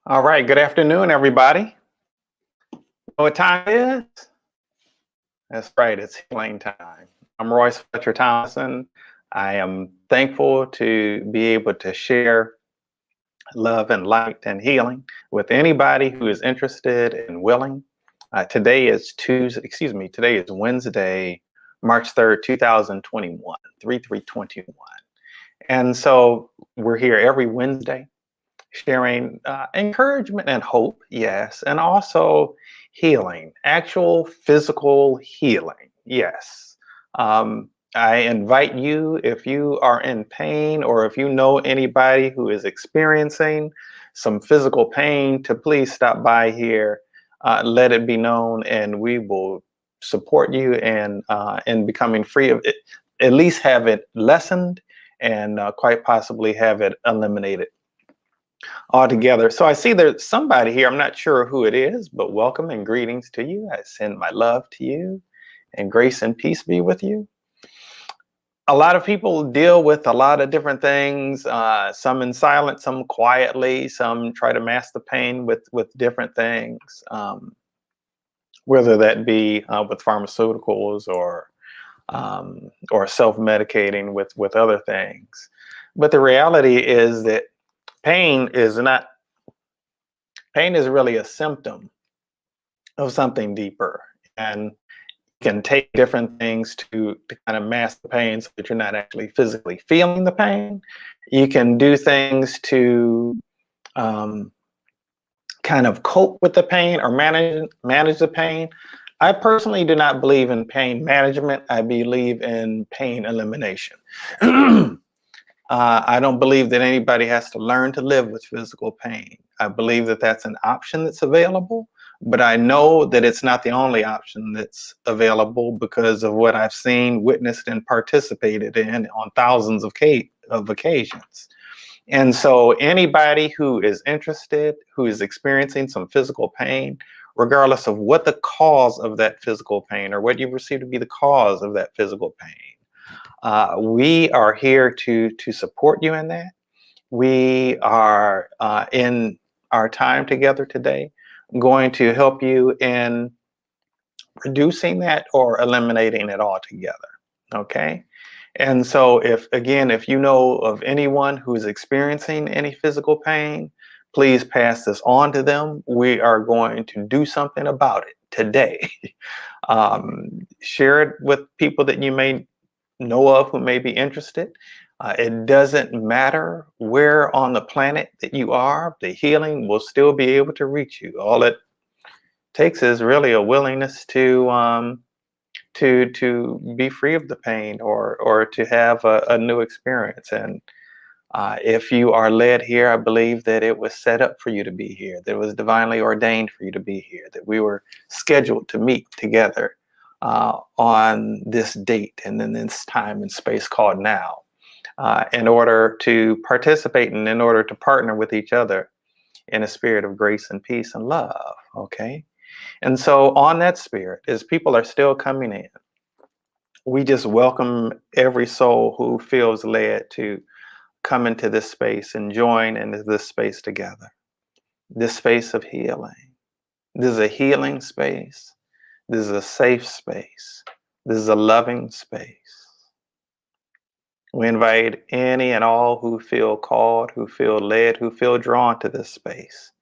All right, good afternoon, everybody. Know what time it is? That's right, it's healing time. I'm Royce Fletcher Thomason. I am thankful to be able to share love and light and healing with anybody who is interested and willing. Today is Wednesday, March 3rd, 2021, 3/3/21. And so we're here every Wednesday sharing encouragement and hope, yes, and also healing, actual physical healing, yes. I invite you, if you are in pain or if you know anybody who is experiencing some physical pain, to please stop by here, let it be known, and we will support you in becoming free of it, at least have it lessened, and quite possibly have it eliminated altogether. So I see there's somebody here. I'm not sure who it is, but welcome and greetings to you. I send my love to you, and grace and peace be with you. A lot of people deal with a lot of different things, some in silence, some quietly, some try to mask the pain with different things, whether that be with pharmaceuticals or self-medicating with other things. But the reality is that pain is not pain is really a symptom of something deeper, and can take different things to kind of mask the pain so that you're not actually physically feeling the pain. You can do things to um, kind of cope with the pain or manage the pain. I personally do not believe in pain management. I believe in pain elimination. I don't believe that anybody has to learn to live with physical pain. I believe that that's an option that's available, but I know that it's not the only option that's available because of what I've seen, witnessed, and participated in on thousands of occasions. And so anybody who is interested, who is experiencing some physical pain, regardless of what the cause of that physical pain or what you perceive to be the cause of that physical pain, we are here to support you in that. We are in our time together today going to help you in reducing that or eliminating it altogether. Okay. And so if you know of anyone who's experiencing any physical pain, please pass this on to them. We are going to do something about it today. Share it with people that you may know of who may be interested. It doesn't matter where on the planet that you are, the healing will still be able to reach you. All it takes is really a willingness to be free of the pain or to have a new experience. And if you are led here, I believe that it was set up for you to be here, that it was divinely ordained for you to be here, that we were scheduled to meet together on this date and in this time and space called now, in order to participate and in order to partner with each other in a spirit of grace and peace and love. Okay. And so on that spirit, as people are still coming in, we just welcome every soul who feels led to come into this space and join into this space together. This space of healing. This is a healing space. This is a safe space. This is a loving space. We invite any and all who feel called, who feel led, who feel drawn to this space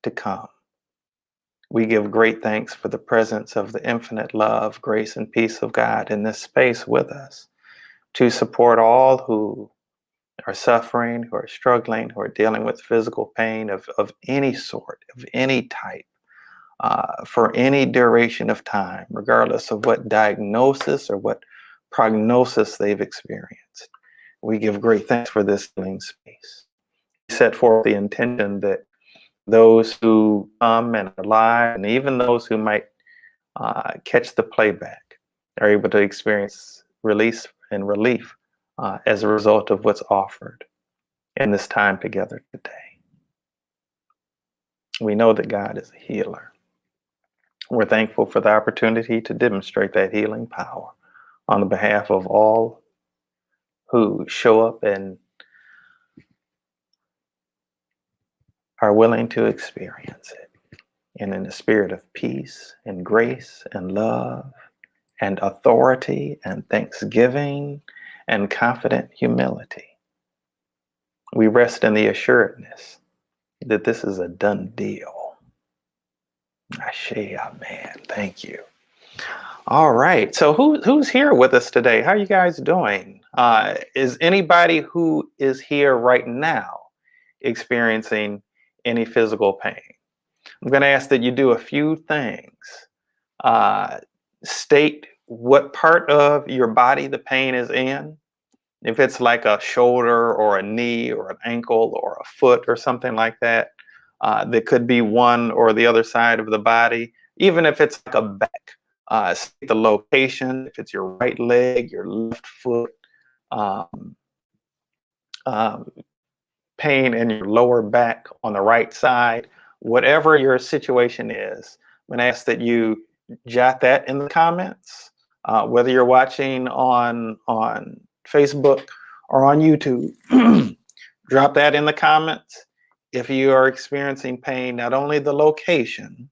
to come. We give great thanks for the presence of the infinite love, grace, and peace of God in this space with us to support all who are suffering, who are struggling, who are dealing with physical pain of any sort, of any type, for any duration of time, regardless of what diagnosis or what prognosis they've experienced. We give great thanks for this healing space. We set forth the intention that those who come and are live, and even those who might catch the playback, are able to experience release and relief as a result of what's offered in this time together today. We know that God is a healer. We're thankful for the opportunity to demonstrate that healing power on the behalf of all who show up and are willing to experience it. And in the spirit of peace and grace and love and authority and thanksgiving and confident humility, we rest in the assuredness that this is a done deal. Ashe, amen. Thank you. All right. So who's here with us today? How are you guys doing? Is anybody who is here right now experiencing any physical pain? I'm going to ask that you do a few things. State what part of your body the pain is in. If it's like a shoulder or a knee or an ankle or a foot or something like that, that could be one or the other side of the body. Even if it's like a back, state the location. If it's your right leg, your left foot, um, pain in your lower back on the right side, whatever your situation is, I'm going to ask that you jot that in the comments, whether you're watching on Facebook or on YouTube. Drop that in the comments. If you are experiencing pain, not only the location,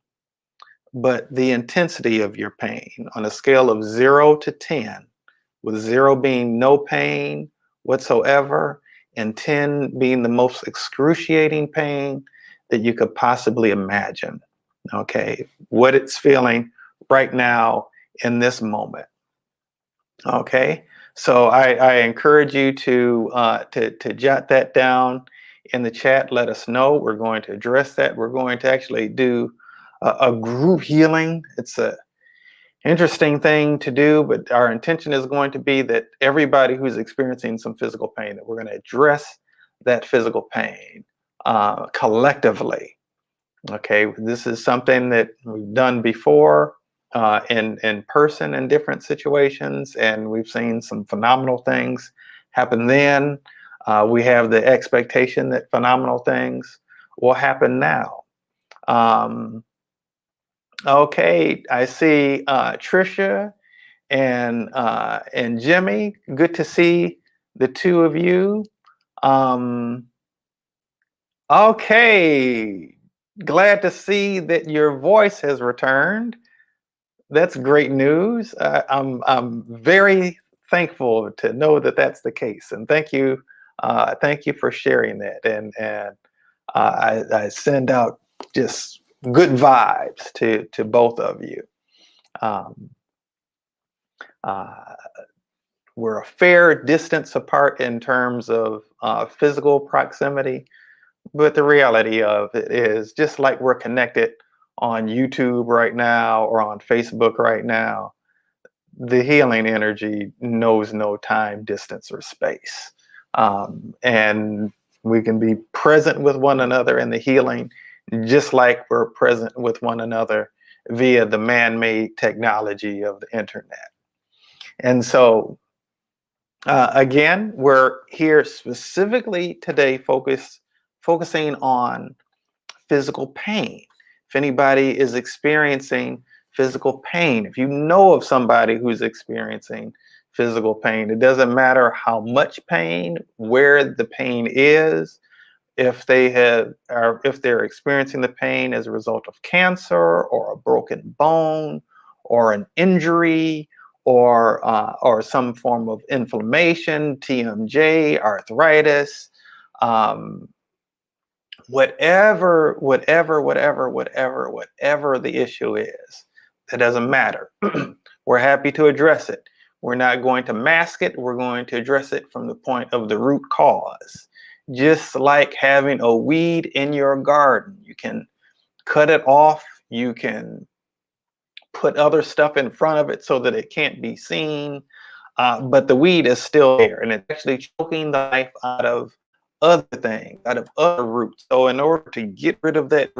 but the intensity of your pain on a scale of 0 to 10, with 0 being no pain whatsoever, and 10 being the most excruciating pain that you could possibly imagine. Okay, what it's feeling right now in this moment. Okay, so I encourage you to jot that down in the chat. Let us know. We're going to address that. We're going to actually do a group healing. It's a interesting thing to do, but our intention is going to be that everybody who's experiencing some physical pain, that we're going to address that physical pain collectively. Okay, this is something that we've done before in person in different situations, and we've seen some phenomenal things happen then. We have the expectation that phenomenal things will happen now. Okay, I see Trisha and Jimmy. Good to see the two of you. Okay, glad to see that your voice has returned. That's great news. I'm very thankful to know that that's the case, and thank you for sharing that. And I send out just good vibes to both of you. We're a fair distance apart in terms of physical proximity, but the reality of it is, just like we're connected on YouTube right now or on Facebook right now, the healing energy knows no time, distance, or space. And we can be present with one another in the healing, just like we're present with one another via the man-made technology of the internet. And so, again, we're here specifically today focusing on physical pain. If anybody is experiencing physical pain, if you know of somebody who's experiencing physical pain, it doesn't matter how much pain, where the pain is, if they're experiencing the pain as a result of cancer or a broken bone or an injury or some form of inflammation, TMJ, arthritis, whatever the issue is, that doesn't matter. We're happy to address it. We're not going to mask it. We're going to address it from the point of the root cause. Just like having a weed in your garden, you can cut it off. You can put other stuff in front of it so that it can't be seen. But the weed is still there, and it's actually choking the life out of other things, out of other roots. So in order to get rid of that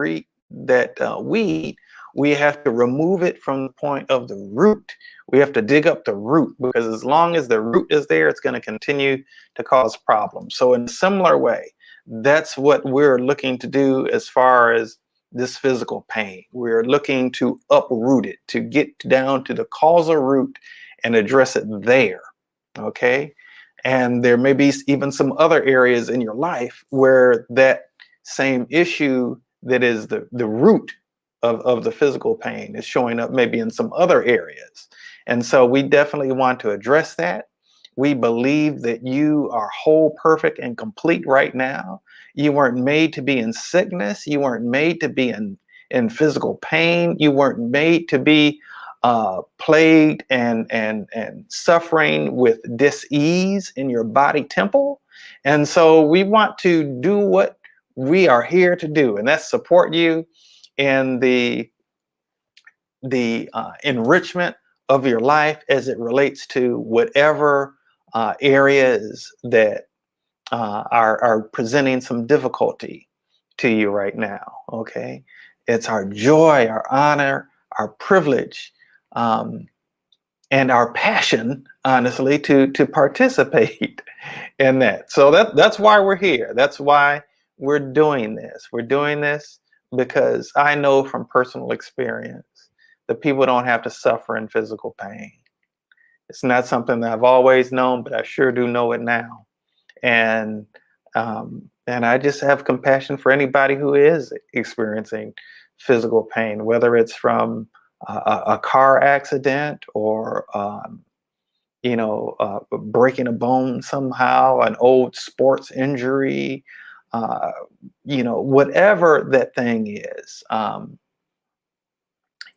weed, we have to remove it from the point of the root. We have to dig up the root, because as long as the root is there, it's going to continue to cause problems. So in a similar way, that's what we're looking to do as far as this physical pain. We're looking to uproot it, to get down to the causal root and address it there. Okay. And there may be even some other areas in your life where that same issue that is the root of the physical pain is showing up maybe in some other areas. And so we definitely want to address that. We believe that you are whole, perfect, and complete right now. You weren't made to be in sickness. You weren't made to be in physical pain. You weren't made to be plagued and suffering with dis-ease in your body temple. And so we want to do what we are here to do, and that's support you in the enrichment of your life as it relates to whatever areas that are presenting some difficulty to you right now. Okay, it's our joy, our honor, our privilege, and our passion, honestly, to participate in that. So that's why we're here. That's why we're doing this. We're doing this because I know from personal experience that people don't have to suffer in physical pain. It's not something that I've always known, but I sure do know it now. And I just have compassion for anybody who is experiencing physical pain, whether it's from a car accident or breaking a bone somehow, an old sports injury, whatever that thing is.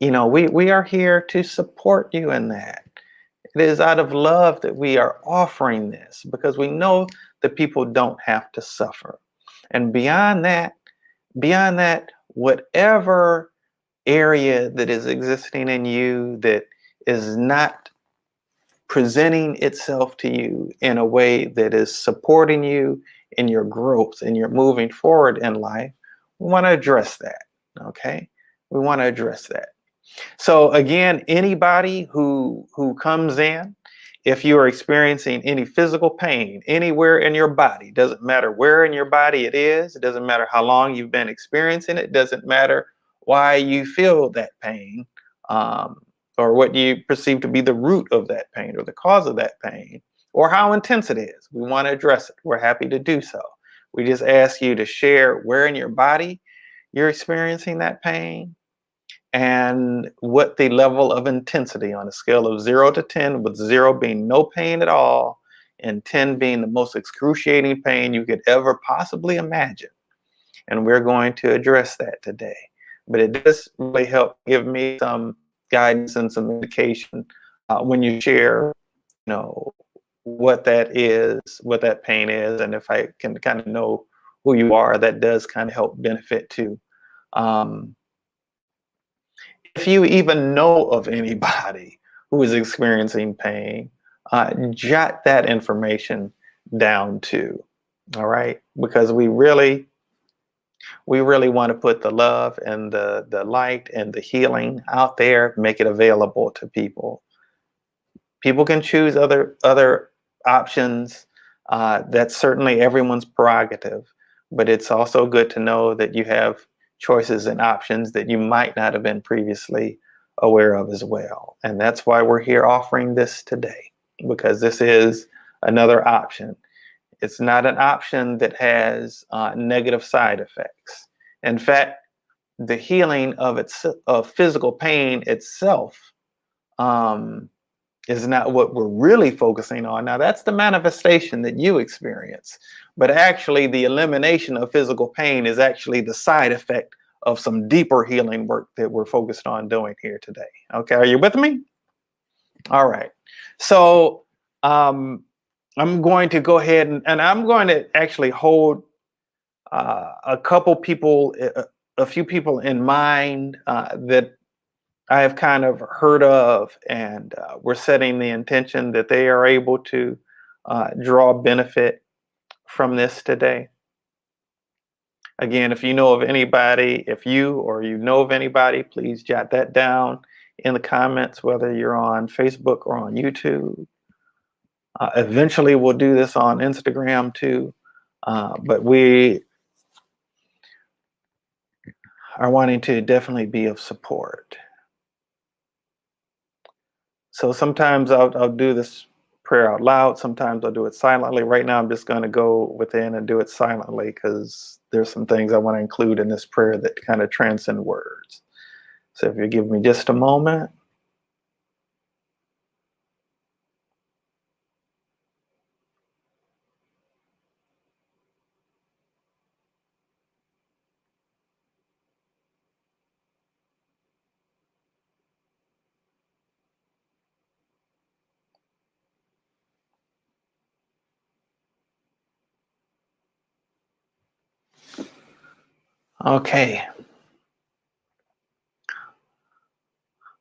We are here to support you in that. It is out of love that we are offering this because we know that people don't have to suffer. And beyond that, whatever area that is existing in you that is not presenting itself to you in a way that is supporting you in your growth and you're moving forward in life, we want to address that. Okay, we want to address that. So again, anybody who comes in, if you are experiencing any physical pain anywhere in your body, doesn't matter where in your body it is, it doesn't matter how long you've been experiencing it, doesn't matter why you feel that pain, or what you perceive to be the root of that pain or the cause of that pain, or how intense it is. We want to address it. We're happy to do so. We just ask you to share where in your body you're experiencing that pain, and what the level of intensity on a scale of 0 to 10, with 0 being no pain at all and 10 being the most excruciating pain you could ever possibly imagine. And we're going to address that today. But it does really help give me some guidance and some indication when you share, what that is, what that pain is, and if I can kind of know who you are, that does kind of help benefit too. If you even know of anybody who is experiencing pain, jot that information down too. All right, because we really want to put the love and the light and the healing out there, make it available to people. People can choose other options. That's certainly everyone's prerogative, but it's also good to know that you have choices and options that you might not have been previously aware of as well. And that's why we're here offering this today, because this is another option. It's not an option that has negative side effects. In fact, the healing of physical pain itself is not what we're really focusing on. Now, that's the manifestation that you experience. But actually, the elimination of physical pain is actually the side effect of some deeper healing work that we're focused on doing here today. Okay, are you with me? All right. So I'm going to go ahead and I'm going to actually hold a few people in mind that I have kind of heard of, and we're setting the intention that they are able to draw benefit from this today. Again, if you know of anybody, please jot that down in the comments, whether you're on Facebook or on YouTube. Eventually, we'll do this on Instagram too, but we are wanting to definitely be of support. So sometimes I'll do this prayer out loud. Sometimes I'll do it silently. Right now, I'm just going to go within and do it silently because there's some things I want to include in this prayer that kind of transcend words. So if you give me just a moment. Okay.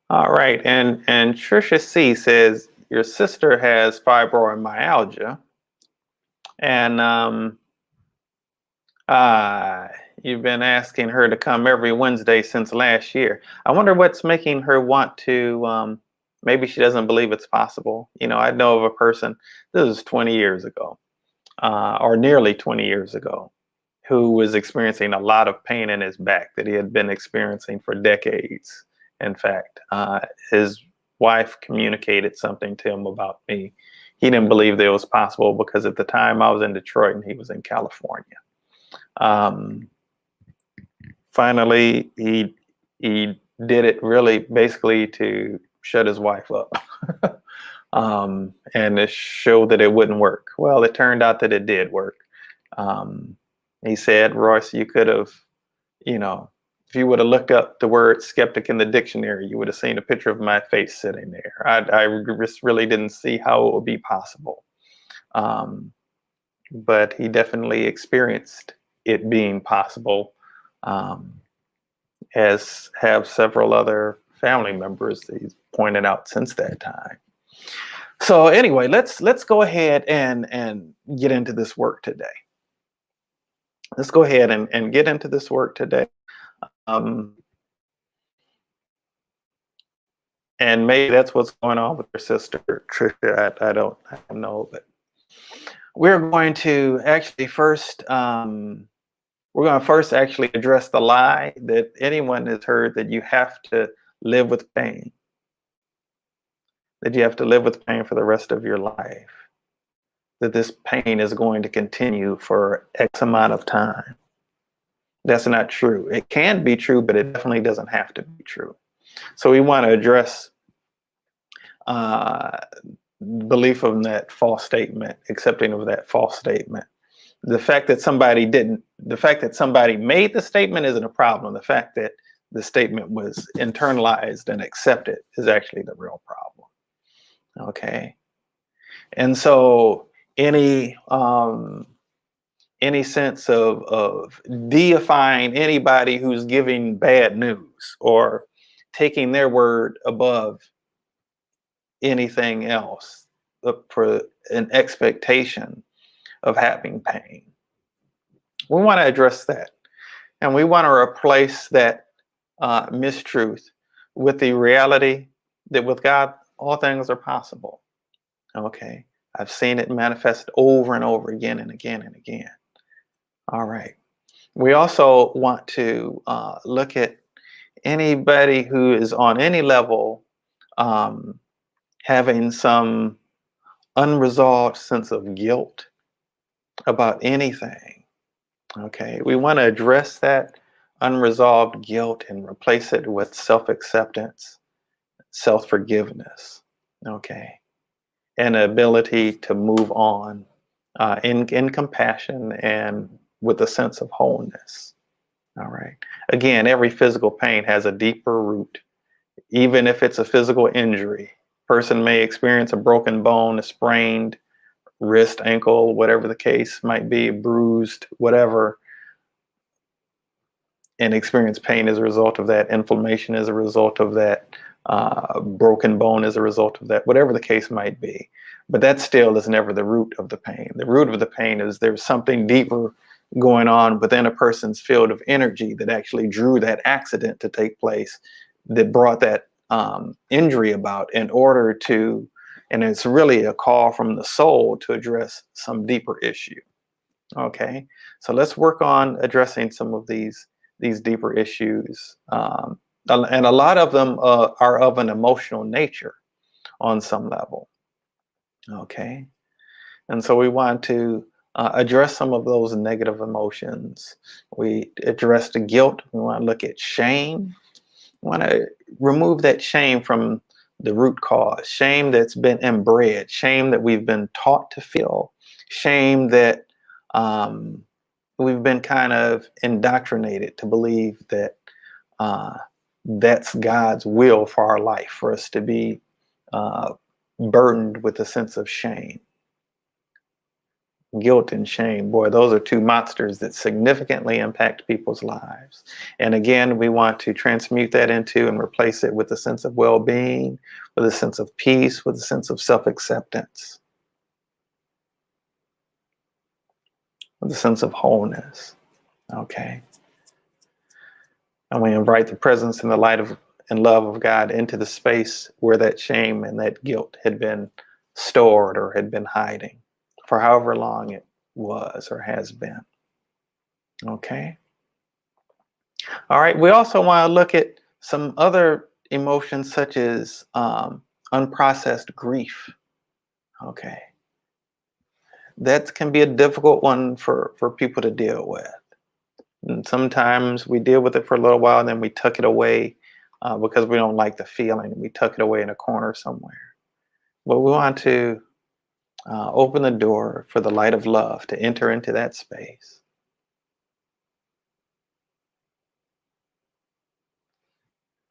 All right. And Trisha C says your sister has fibromyalgia, and uh, you've been asking her to come every Wednesday since last year. I wonder what's making her want to. Maybe she doesn't believe it's possible. You know, I know of a person. This is 20 years ago, or nearly 20 years ago, who was experiencing a lot of pain in his back that he had been experiencing for decades. In fact, his wife communicated something to him about me. He didn't believe that it was possible because at the time I was in Detroit and he was in California. Finally, he did it really basically to shut his wife up and to show that it wouldn't work. Well, it turned out that it did work. He said, Royce, you could have, you know, if you would have looked up the word skeptic in the dictionary, you would have seen a picture of my face sitting there. I just really didn't see how it would be possible. But he definitely experienced it being possible, as have several other family members that he's pointed out since that time. So anyway, let's go ahead and get into this work today. Let's go ahead and get into this work today. And maybe that's what's going on with your sister, Trisha. I don't know, but we're going to actually first, actually address the lie that anyone has heard that you have to live with pain, that you have to live with pain for the rest of your life, that this pain is going to continue for X amount of time. That's not true. It can be true, but it definitely doesn't have to be true. So we want to address belief of that false statement, accepting of that false statement. The fact that somebody made the statement isn't a problem. The fact that the statement was internalized and accepted is actually the real problem. Okay. And so any sense of deifying anybody who's giving bad news or taking their word above anything else for an expectation of having pain. We want to address that. And we want to replace that mistruth with the reality that with God, all things are possible. Okay. I've seen it manifest over and over again and again and again. All right. We also want to look at anybody who is on any level having some unresolved sense of guilt about anything. Okay. We want to address that unresolved guilt and replace it with self-acceptance, self-forgiveness. Okay. And ability to move on in compassion and with a sense of wholeness. All right. Again, every physical pain has a deeper root, even if it's a physical injury. Person may experience a broken bone, a sprained wrist, ankle, whatever the case might be, bruised, whatever, and experience pain as a result of that, inflammation as a result of that, broken bone as a result of that, whatever the case might be. But that still is never the root of the pain. The root of the pain is there's something deeper going on within a person's field of energy that actually drew that accident to take place, that brought that injury about in order to, and it's really a call from the soul to address some deeper issue. Okay, so let's work on addressing some of these deeper issues. And a lot of them are of an emotional nature on some level. Okay. And so we want to address some of those negative emotions. We address the guilt. We want to look at shame. We want to remove that shame from the root cause, shame that's been inbred, shame that we've been taught to feel, shame that um, we've been kind of indoctrinated to believe that uh, that's God's will for our life, for us to be uh, burdened with a sense of shame. Guilt and shame, boy, those are two monsters that significantly impact people's lives. And again, we want to transmute that into and replace it with a sense of well-being, with a sense of peace, with a sense of self-acceptance, with a sense of wholeness. Okay. And we invite the presence and the light of and love of God into the space where that shame and that guilt had been stored or had been hiding for however long it was or has been. Okay. All right. We also want to look at some other emotions such as unprocessed grief. Okay. That can be a difficult one for people to deal with. And sometimes we deal with it for a little while and then we tuck it away because we don't like the feeling. We tuck it away in a corner somewhere. But we want to open the door for the light of love to enter into that space.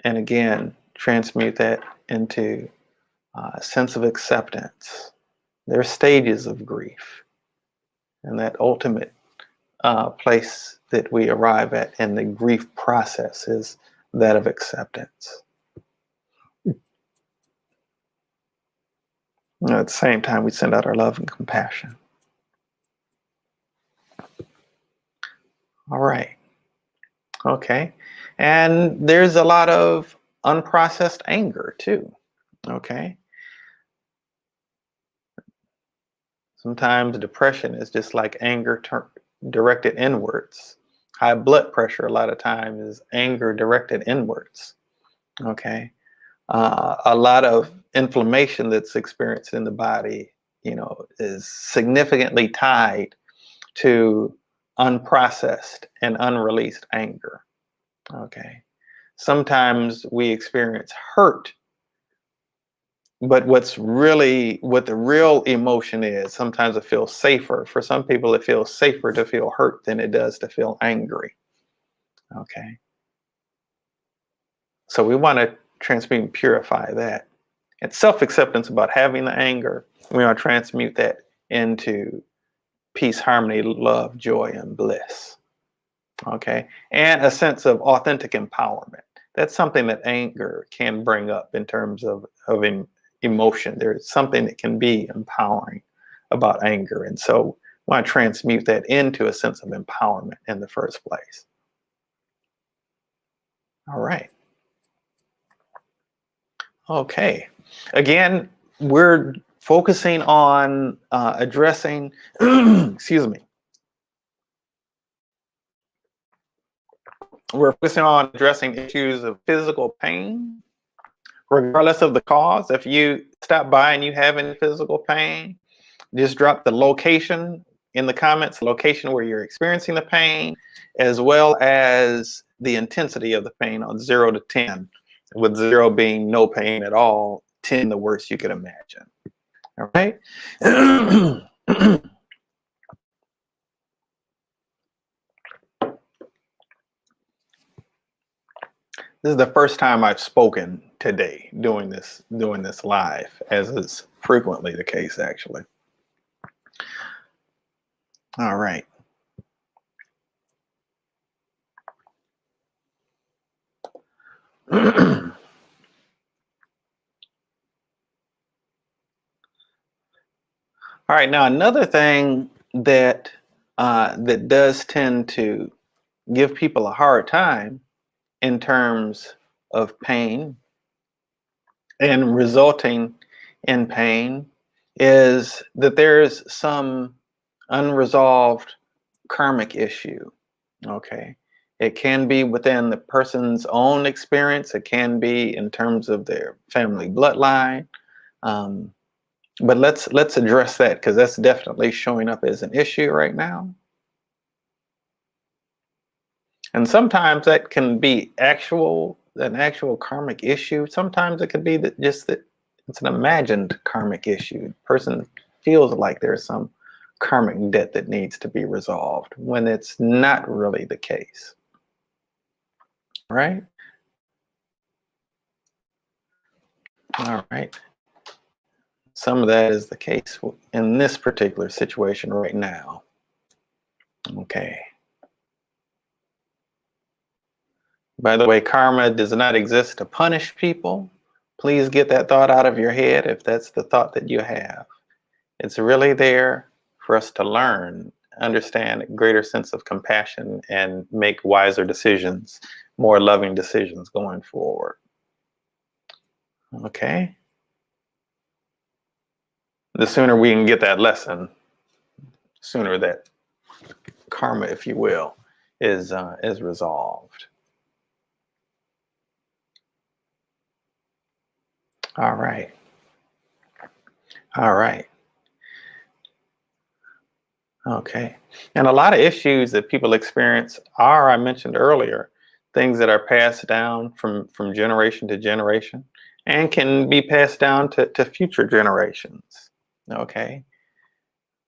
And again, transmute that into a sense of acceptance. There are stages of grief, and that ultimate place that we arrive at in the grief process is that of acceptance. At the same time, we send out our love and compassion. All right. Okay. And there's a lot of unprocessed anger too. Okay. Sometimes depression is just like anger directed inwards. High blood pressure, a lot of times, is anger directed inwards. Okay. A lot of inflammation that's experienced in the body, is significantly tied to unprocessed and unreleased anger. Okay. Sometimes we experience hurt, but what the real emotion is, sometimes it feels safer. For some people, it feels safer to feel hurt than it does to feel angry. Okay. So we want to transmute and purify that. And self-acceptance about having the anger, we want to transmute that into peace, harmony, love, joy, and bliss. Okay. And a sense of authentic empowerment. That's something that anger can bring up in terms of emotion. There's something that can be empowering about anger. And so we want to transmute that into a sense of empowerment in the first place. All right. Okay. Again, we're focusing on addressing, excuse me, we're focusing on addressing issues of physical pain, regardless of the cause. If you stop by and you have any physical pain, just drop the location in the comments, location where you're experiencing the pain, as well as the intensity of the pain on 0 to 10, with 0 being no pain at all, 10 the worst you could imagine. All right. This is the first time I've spoken today doing this live, as is frequently the case, actually. All right. All right. Now, another thing that that does tend to give people a hard time in terms of pain and resulting in pain is that there's some unresolved karmic issue. Okay. It can be within the person's own experience. It can be in terms of their family bloodline. Um, But let's address that, because that's definitely showing up as an issue right now. And sometimes that can be an actual karmic issue. Sometimes it could be that it's an imagined karmic issue. The person feels like there's some karmic debt that needs to be resolved when it's not really the case. Right? All right. Some of that is the case in this particular situation right now. Okay. By the way, karma does not exist to punish people. Please get that thought out of your head if that's the thought that you have. It's really there for us to learn, understand a greater sense of compassion, and make wiser decisions, more loving decisions going forward. Okay? The sooner we can get that lesson, sooner that karma, if you will, is resolved. All right. All right. Okay. And a lot of issues that people experience are, I mentioned earlier, things that are passed down from generation to generation and can be passed down to future generations. Okay.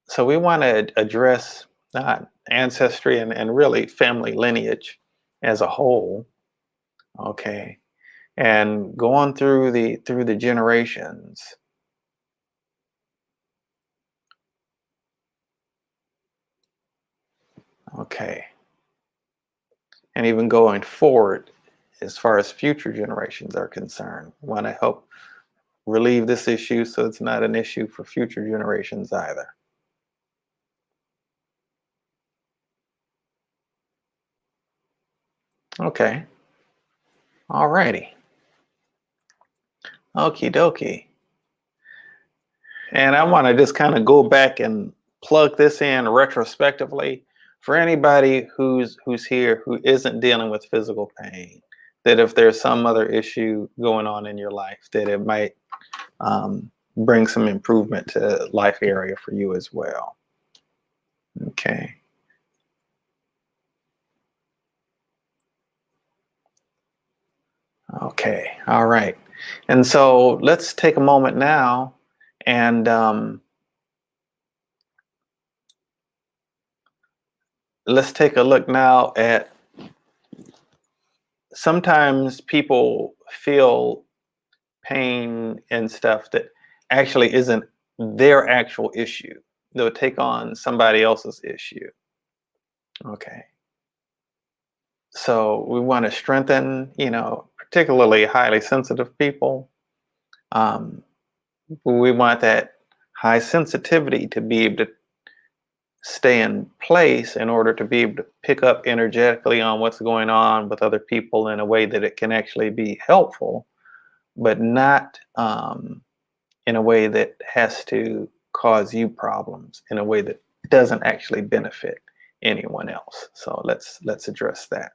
So we want to address ancestry and really family lineage as a whole. Okay. And going through the generations. Okay. And even going forward, as far as future generations are concerned, we want to help relieve this issue so it's not an issue for future generations either. Okay. All righty. Okie dokie. And I want to just kind of go back and plug this in retrospectively for anybody who's here who isn't dealing with physical pain. That if there's some other issue going on in your life, that it might bring some improvement to life area for you as well. Okay. Okay. All right. And so let's take a moment now and let's take a look now at, sometimes people feel pain and stuff that actually isn't their actual issue. They'll take on somebody else's issue. Okay. So we want to strengthen, particularly highly sensitive people. We want that high sensitivity to be able to stay in place in order to be able to pick up energetically on what's going on with other people in a way that it can actually be helpful, but not in a way that has to cause you problems, in a way that doesn't actually benefit anyone else. So let's address that.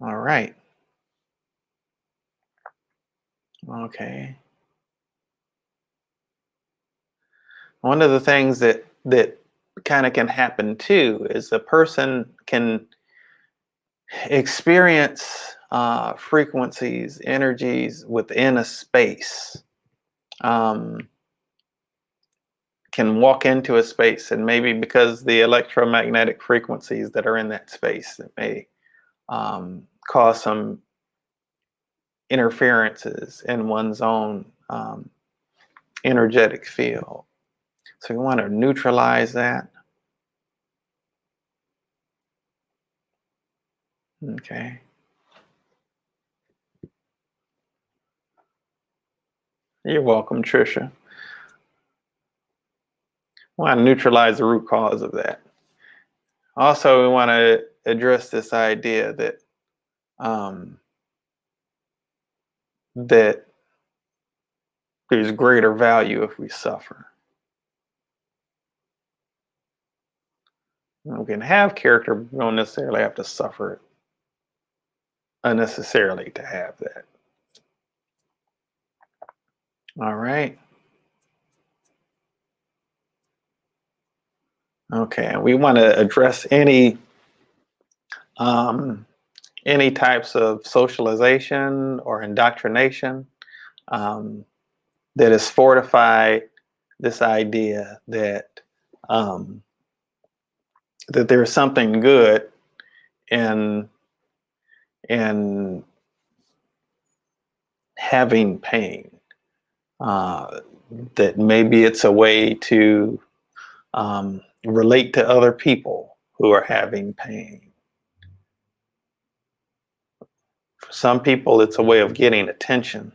All right. Okay. One of the things that kind of can happen too is a person can experience frequencies, energies within a space. Can walk into a space, and maybe because the electromagnetic frequencies that are in that space that may cause some interferences in one's own energetic field. So you want to neutralize that. Okay. You're welcome, Trisha. We want to neutralize the root cause of that. Also, we want to address this idea that that there's greater value if we suffer. We can have character, but we don't necessarily have to suffer unnecessarily to have that. All right. Okay. And we want to address um, any types of socialization or indoctrination um, that has fortified this idea um, that there's something good in in having pain. Uh, that maybe it's a way to relate to other people who are having pain. For some people, it's a way of getting attention.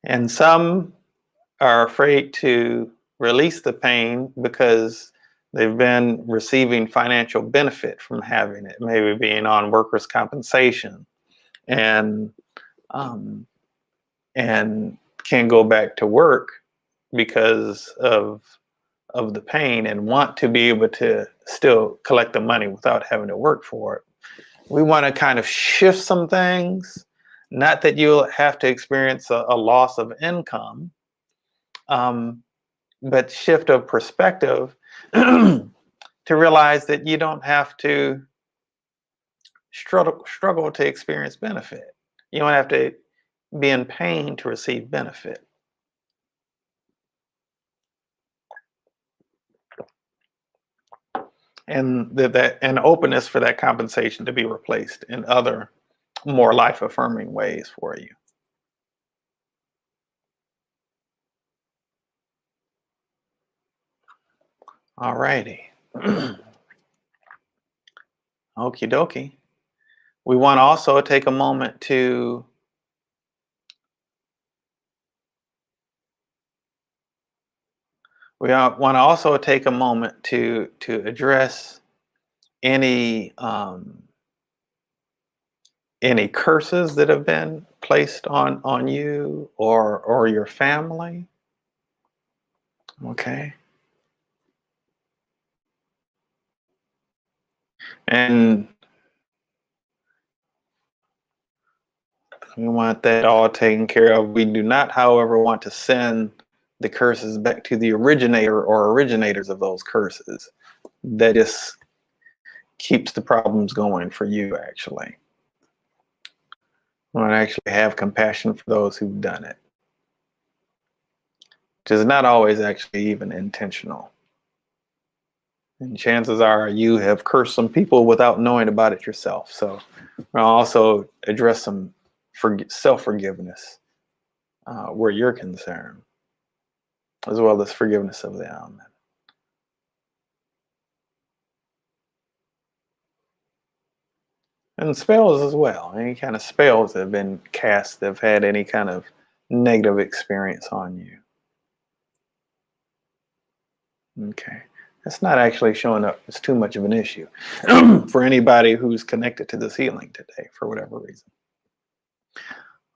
And some are afraid to release the pain because they've been receiving financial benefit from having it, maybe being on workers' compensation and um, and can go back to work because of the pain and want to be able to still collect the money without having to work for it. We want to kind of shift some things, not that you'll have to experience a loss of income, um, but shift of perspective to realize that you don't have to struggle to experience benefit. You don't have to be in pain to receive benefit. And that an openness for that compensation to be replaced in other more life affirming ways for you. All righty. Okie dokie. We want to also take a moment to want to also take a moment to address any any curses that have been placed on you or your family. Okay. And we want that all taken care of. We do not, however, want to send the curses back to the originator or originators of those curses. That just keeps the problems going for you, actually. We want to actually have compassion for those who've done it, which is not always actually even intentional. And chances are you have cursed some people without knowing about it yourself. So we'll also address some self-forgiveness where you're concerned, as well as forgiveness of them. And spells as well. Any kind of spells that have been cast that have had any kind of negative experience on you. Okay. That's not actually showing up as too much of an issue for anybody who's connected to this healing today for whatever reason.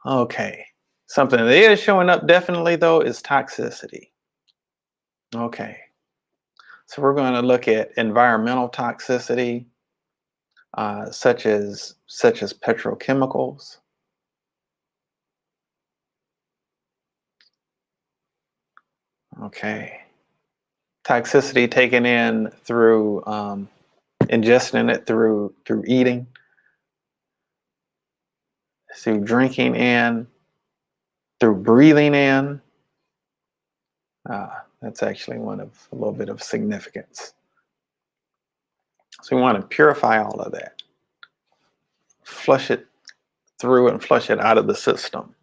Okay. Something that is showing up definitely though is toxicity. Okay. So we're going to look at environmental toxicity, such as petrochemicals. Okay. Toxicity taken in through ingesting it through eating, through drinking in, through breathing in. That's actually one of a little bit of significance. So we want to purify all of that, flush it through and flush it out of the system.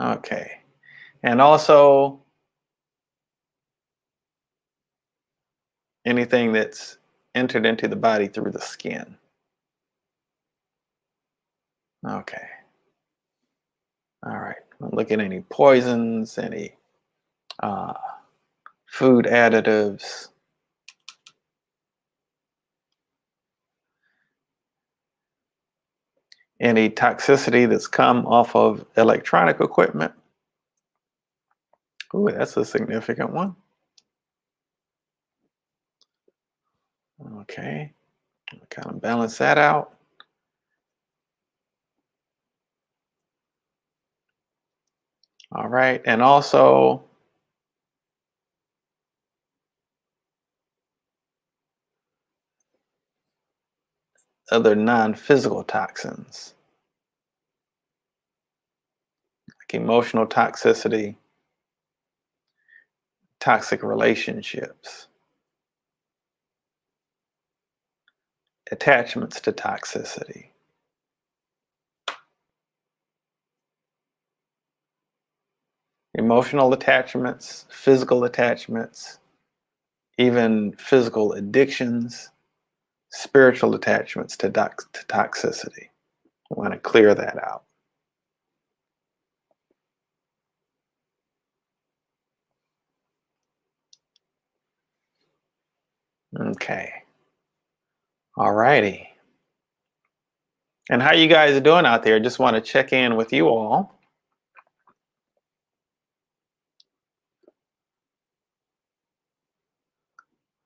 Okay. And also anything that's entered into the body through the skin. Okay. All right. Look at any poisons, any uh, food additives, any toxicity that's come off of electronic equipment. Ooh, that's a significant one. Okay. Kind of balance that out. All right. And also other non-physical toxins like emotional toxicity, toxic relationships, attachments to toxicity, emotional attachments, physical attachments, even physical addictions, spiritual attachments to toxicity. I want to clear that out. Okay. All righty. And how you guys are doing out there? Just want to check in with you all.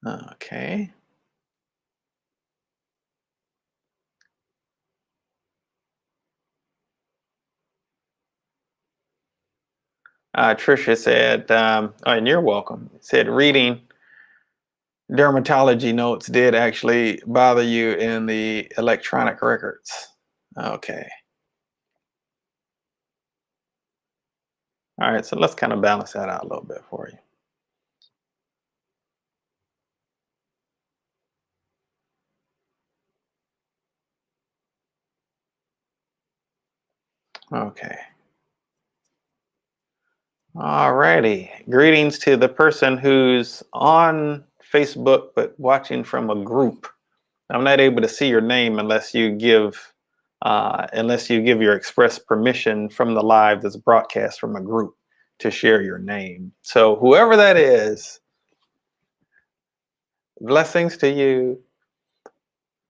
Okay. Trisha said, oh, and you're welcome. Said reading dermatology notes did actually bother you in the electronic records. Okay. All right. So let's kind of balance that out a little bit for you. Okay. All righty. Greetings to the person who's on Facebook but watching from a group. I'm not able to see your name unless you give your express permission from the live that's broadcast from a group to share your name. So whoever that is, blessings to you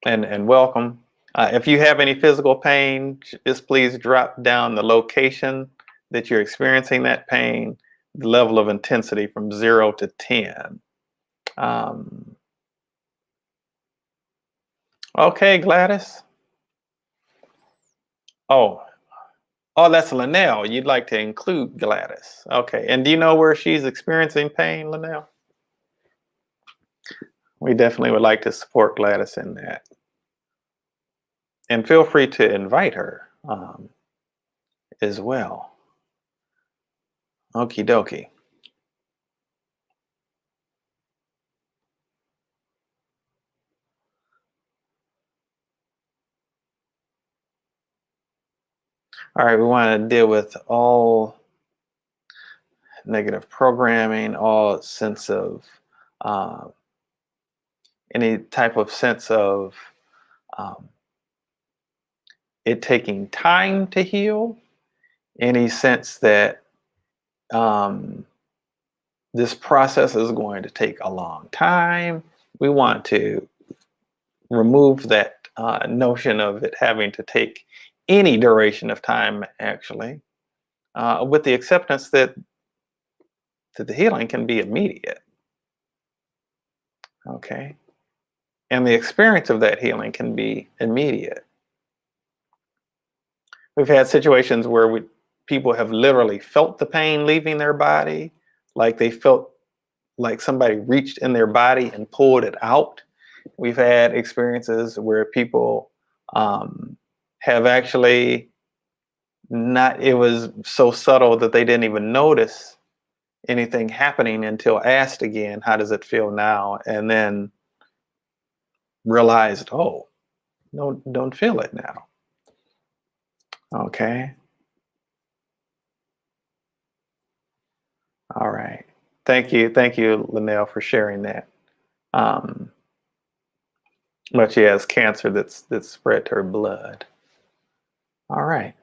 and welcome. If you have any physical pain, just please drop down the location that you're experiencing that pain, the level of intensity from 0 to 10. Okay, Gladys. Oh, oh, that's Linnell. You'd like to include Gladys. Okay. And do you know where she's experiencing pain, Linnell? We definitely would like to support Gladys in that. And feel free to invite her as well. Okie dokie. All right, we want to deal with all negative programming, all sense of any type of sense of um, it taking time to heal, any sense that um, this process is going to take a long time. We want to remove that notion of it having to take any duration of time, actually, with the acceptance that the healing can be immediate. Okay. And the experience of that healing can be immediate. We've had situations where people have literally felt the pain leaving their body, like they felt like somebody reached in their body and pulled it out. We've had experiences where people have actually not, it was so subtle that they didn't even notice anything happening until asked again, how does it feel now? And then realized, oh, no, don't feel it now. Okay. All right. Thank you. Thank you, Linnell, for sharing that. Um, but she has cancer that's spread to her blood. All right.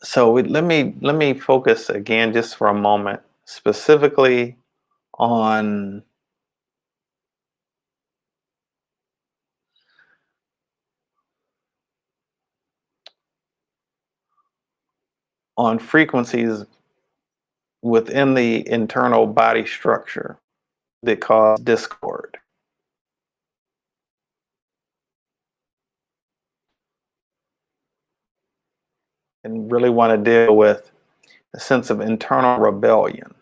So let me focus again just for a moment, specifically on frequencies within the internal body structure that cause discord. And really want to deal with a sense of internal rebellion.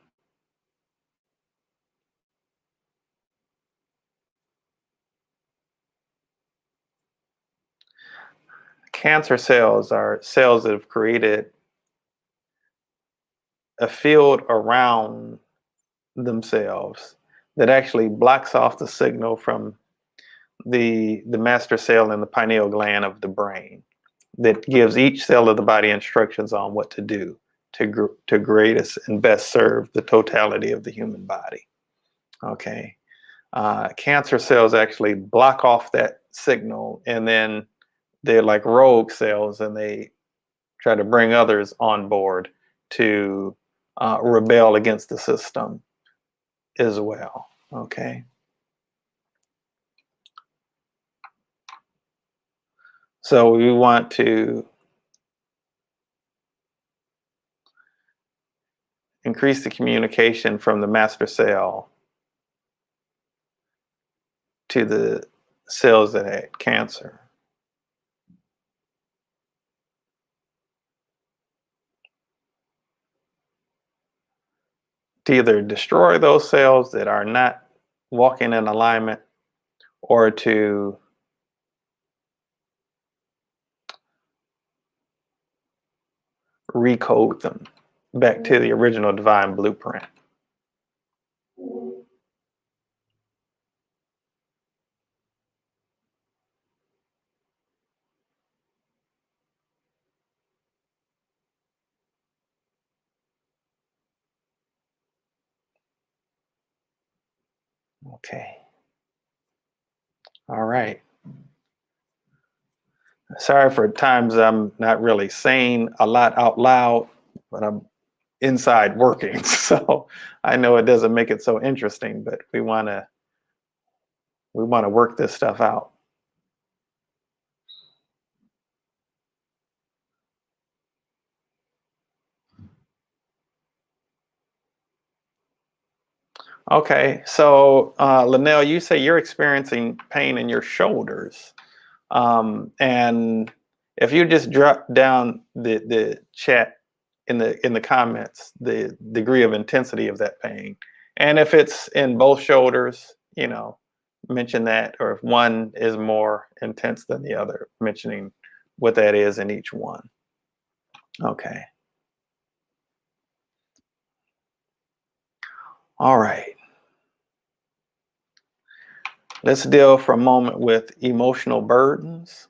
Cancer cells are cells that have created a field around themselves that actually blocks off the signal from the master cell in the pineal gland of the brain that gives each cell of the body instructions on what to do to greatest and best serve the totality of the human body. Okay. Cancer cells actually block off that signal, and then they're like rogue cells, and they try to bring others on board to rebel against the system as well. Okay. So we want to increase the communication from the master cell to the cells that had cancer. To either destroy those cells that are not walking in alignment, or to recode them back to the original divine blueprint. Okay. All right. Sorry for times I'm not really saying a lot out loud, but I'm inside working. So I know it doesn't make it so interesting, but we want to work this stuff out. Okay, so Linnell, you say you're experiencing pain in your shoulders, and if you just drop down the chat in the comments, the degree of intensity of that pain, and if it's in both shoulders, mention that, or if one is more intense than the other, mentioning what that is in each one. Okay. All right. Let's deal for a moment with emotional burdens,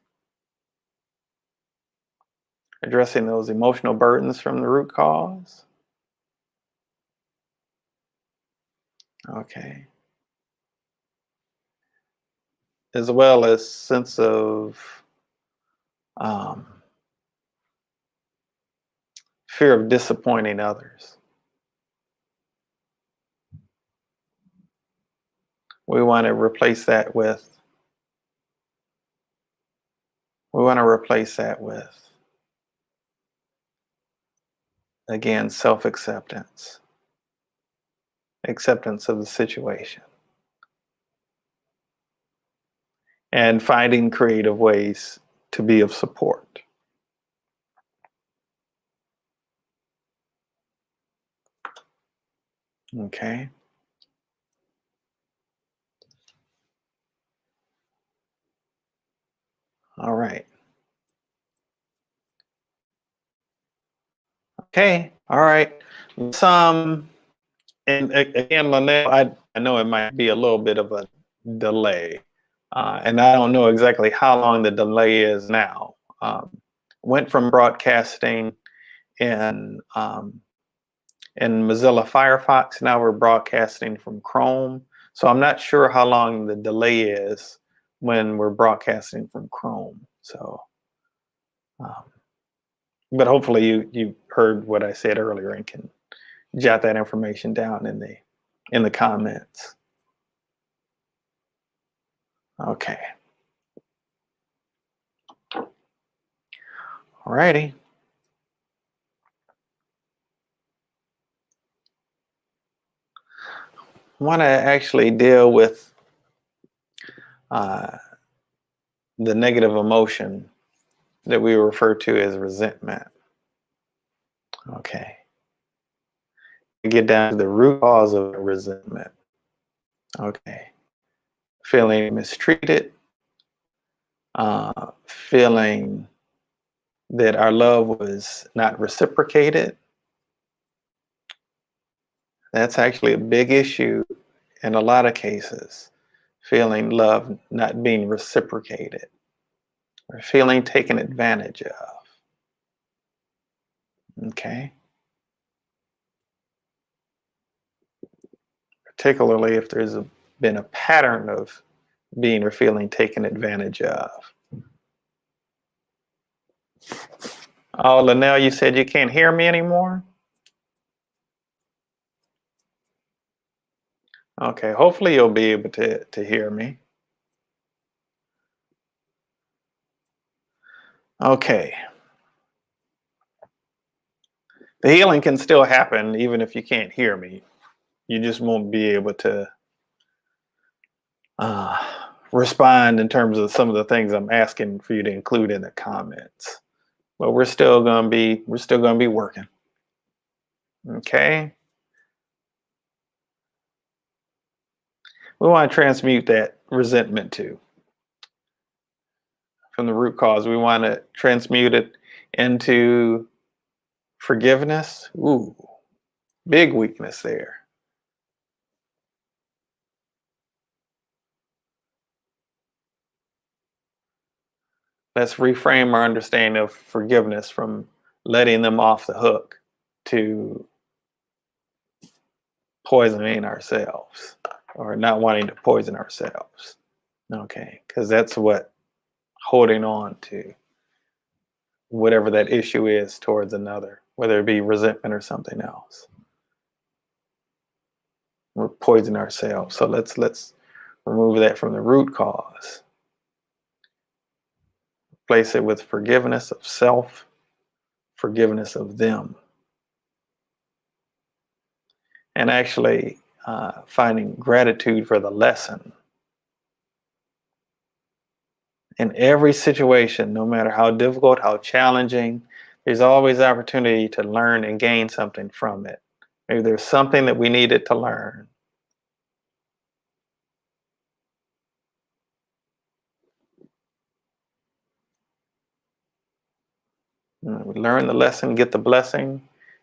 addressing those emotional burdens from the root cause. Okay. As well as sense of um, fear of disappointing others. We want to replace that with again, self-acceptance, acceptance of the situation, and finding creative ways to be of support. Okay. All right. Okay. All right. Some, and again, Linnell, I know it might be a little bit of a delay, and I don't know exactly how long the delay is now. Went from broadcasting in Mozilla Firefox. Now we're broadcasting from Chrome. So I'm not sure how long the delay is when we're broadcasting from Chrome. So, but hopefully you heard what I said earlier and can jot that information down in the comments. Okay. Alrighty. want to actually deal with uh, the negative emotion that we refer to as resentment. Okay. Get down to the root cause of resentment. Okay. Feeling mistreated, feeling that our love was not reciprocated. That's actually a big issue in a lot of cases. Feeling love not being reciprocated or feeling taken advantage of. Okay. Particularly if been a pattern of being or feeling taken advantage of. Oh, Linnell, you said you can't hear me anymore? Okay, hopefully you'll be able to hear me. Okay. The healing can still happen even if you can't hear me. You just won't be able to respond in terms of some of the things I'm asking for you to include in the comments. But we're still gonna be working. Okay. We want to transmute that resentment too. From the root cause, we want to transmute it into forgiveness. Ooh, big weakness there. Let's reframe our understanding of forgiveness from letting them off the hook to poisoning ourselves or not wanting to poison ourselves. Okay, because that's what holding on to whatever that issue is towards another, whether it be resentment or something else. We're poisoning ourselves. So let's remove that from the root cause. Replace it with forgiveness of self, forgiveness of them. And actually finding gratitude for the lesson. In every situation, no matter how difficult, how challenging, there's always opportunity to learn and gain something from it. Maybe there's something that we needed to learn. We learn the lesson, get the blessing,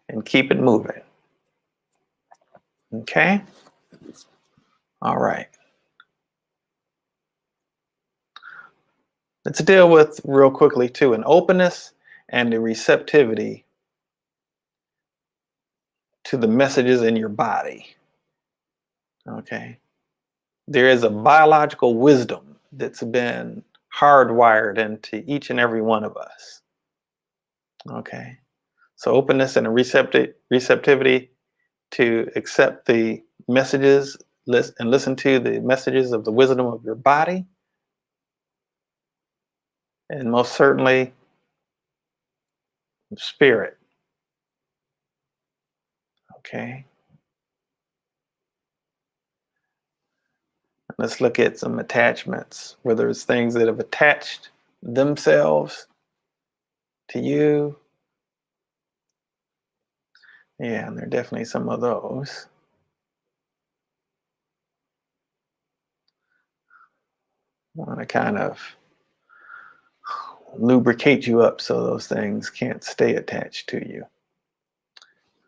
and keep it moving. Okay? All right. Let's deal with real quickly too an openness and a receptivity to the messages in your body. Okay. There is a biological wisdom that's been hardwired into each and every one of us. Okay. So openness and a receptivity to accept the messages and listen to the messages of the wisdom of your body. And most certainly spirit. Okay. Let's look at some attachments, whether it's things that have attached themselves to you. Yeah, and there are definitely some of those. I want to kind of lubricate you up so those things can't stay attached to you.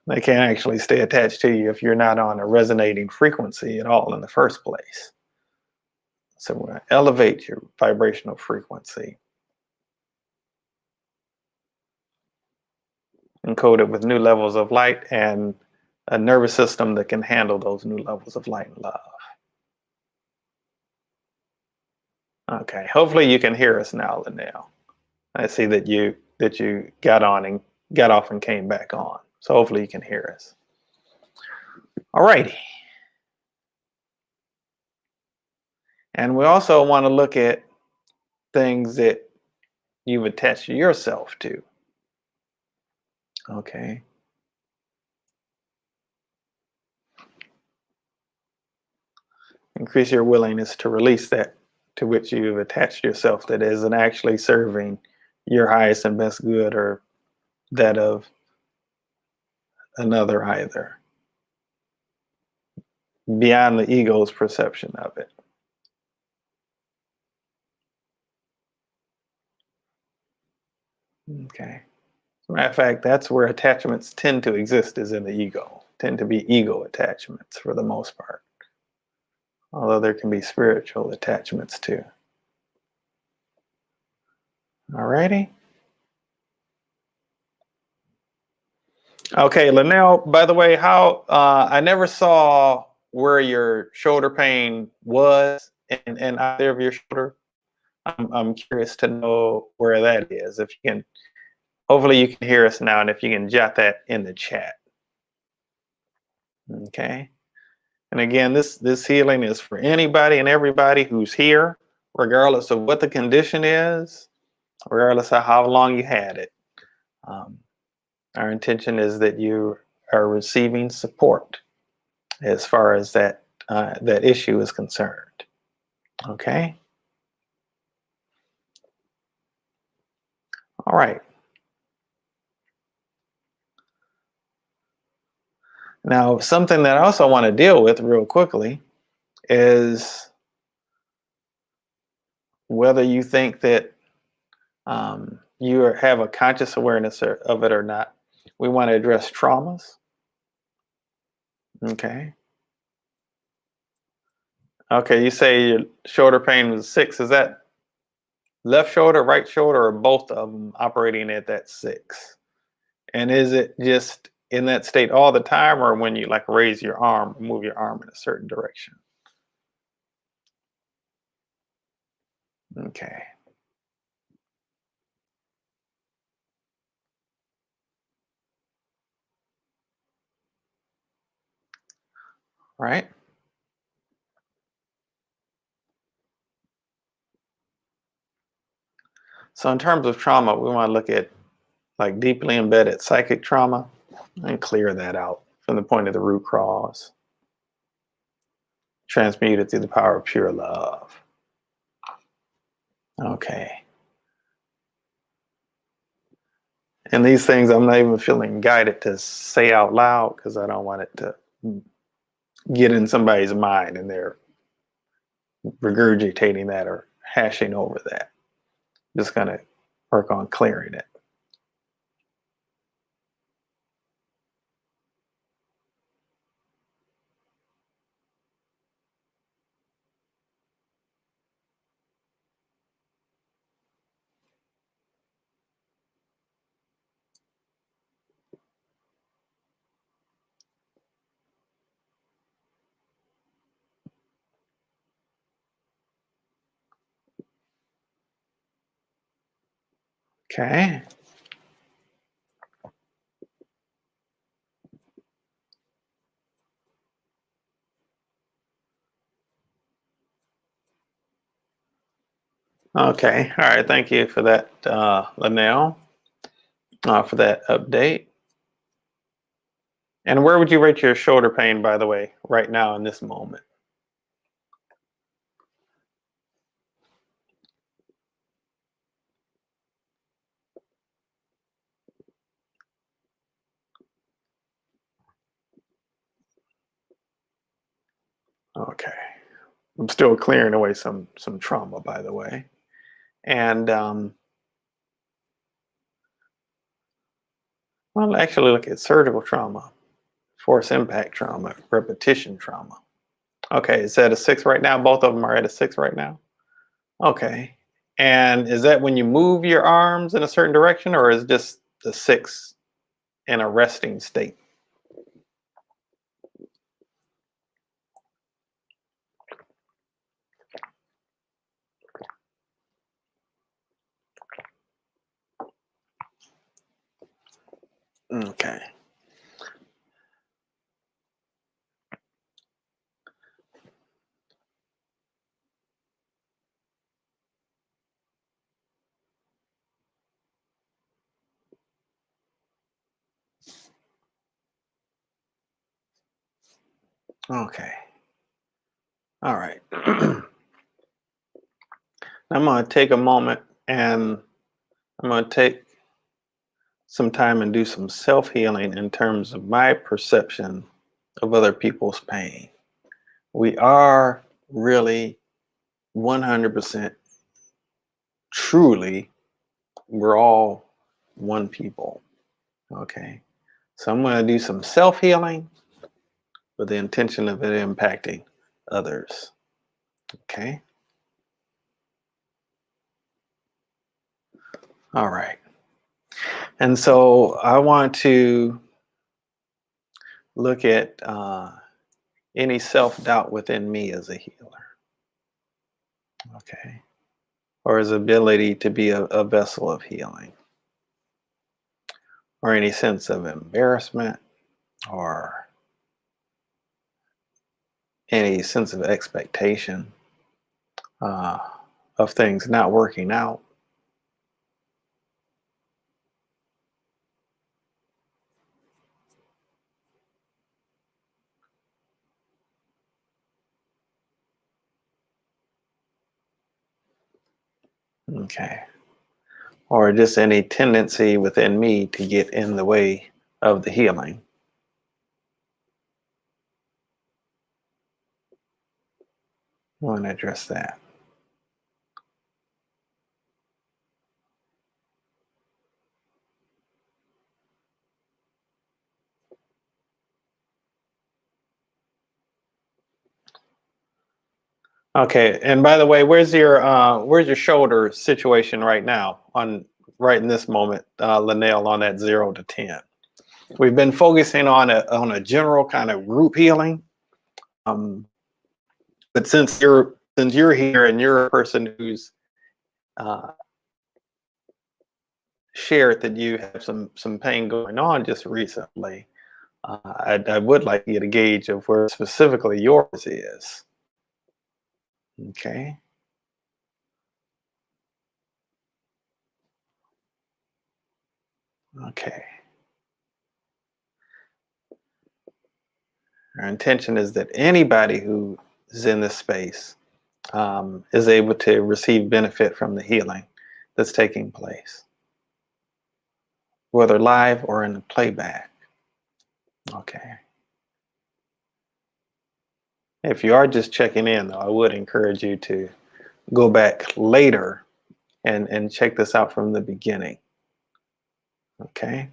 They can't actually stay attached to you if you're not on a resonating frequency at all in the first place. So we're going to elevate your vibrational frequency, encode it with new levels of light and a nervous system that can handle those new levels of light and love. Okay, hopefully you can hear us now, Linnell. I see that you got on and got off and came back on. So hopefully you can hear us. All righty. And we also want to look at things that you've attached yourself to. Okay. Increase your willingness to release that to which you've attached yourself that isn't actually serving your highest and best good or that of another either, beyond the ego's perception of it. Okay. As a matter of fact, that's where attachments tend to exist, is in the ego, tend to be ego attachments for the most part. Although there can be spiritual attachments too. Alrighty. Okay, Linnell, by the way, how I never saw where your shoulder pain was in either of your shoulder. I'm curious to know where that is. If you can, hopefully you can hear us now, and if you can jot that in the chat. Okay. And again, this healing is for anybody and everybody who's here, regardless of what the condition is, regardless of how long you had it. Our intention is that you are receiving support as far as that issue is concerned. Okay. All right. Now, something that I also want to deal with real quickly is whether you think that you have a conscious awareness of it or not. We want to address traumas. Okay. Okay, you say your shoulder pain was 6. Is that left shoulder, right shoulder, or both of them operating at that 6? And is it just in that state all the time, or when you like raise your arm, move your arm in a certain direction? Okay. Right. So in terms of trauma, we want to look at like deeply embedded psychic trauma and clear that out from the point of the root cause. Transmute it through the power of pure love. Okay. And these things I'm not even feeling guided to say out loud because I don't want it to get in somebody's mind and they're regurgitating that or hashing over that. Just gonna work on clearing it. Okay. Okay. All right. Thank you for that, Linnell, for that update. And where would you rate your shoulder pain, by the way, right now in this moment? Okay. I'm still clearing away some trauma, by the way. And well, actually look at surgical trauma, force impact trauma, repetition trauma. Okay, it's at a 6 right now. Both of them are at a 6 right now. Okay. And is that when you move your arms in a certain direction, or is just the 6 in a resting state? Okay. Okay. All right. I'm going to take a moment and I'm going to take some time and do some self-healing in terms of my perception of other people's pain. We are really 100% truly, we're all one people. Okay. So I'm going to do some self-healing with the intention of it impacting others. Okay. All right. And so I want to look at any self-doubt within me as a healer. Okay. Or his ability to be a vessel of healing, or any sense of embarrassment, or any sense of expectation uh, of things not working out. Okay. Or just any tendency within me to get in the way of the healing. I want to address that. Okay, and by the way, where's your shoulder situation right now? On right in this moment, Linnell, on that 0 to 10. We've been focusing on a general kind of group healing, but since you're here and you're a person who's uh, shared that you have some pain going on just recently, I would like you to gauge of where specifically yours is. Okay. Okay. Our intention is that anybody who is in this space is able to receive benefit from the healing that's taking place, whether live or in the playback. Okay. If you are just checking in, though, I would encourage you to go back later and check this out from the beginning. Okay.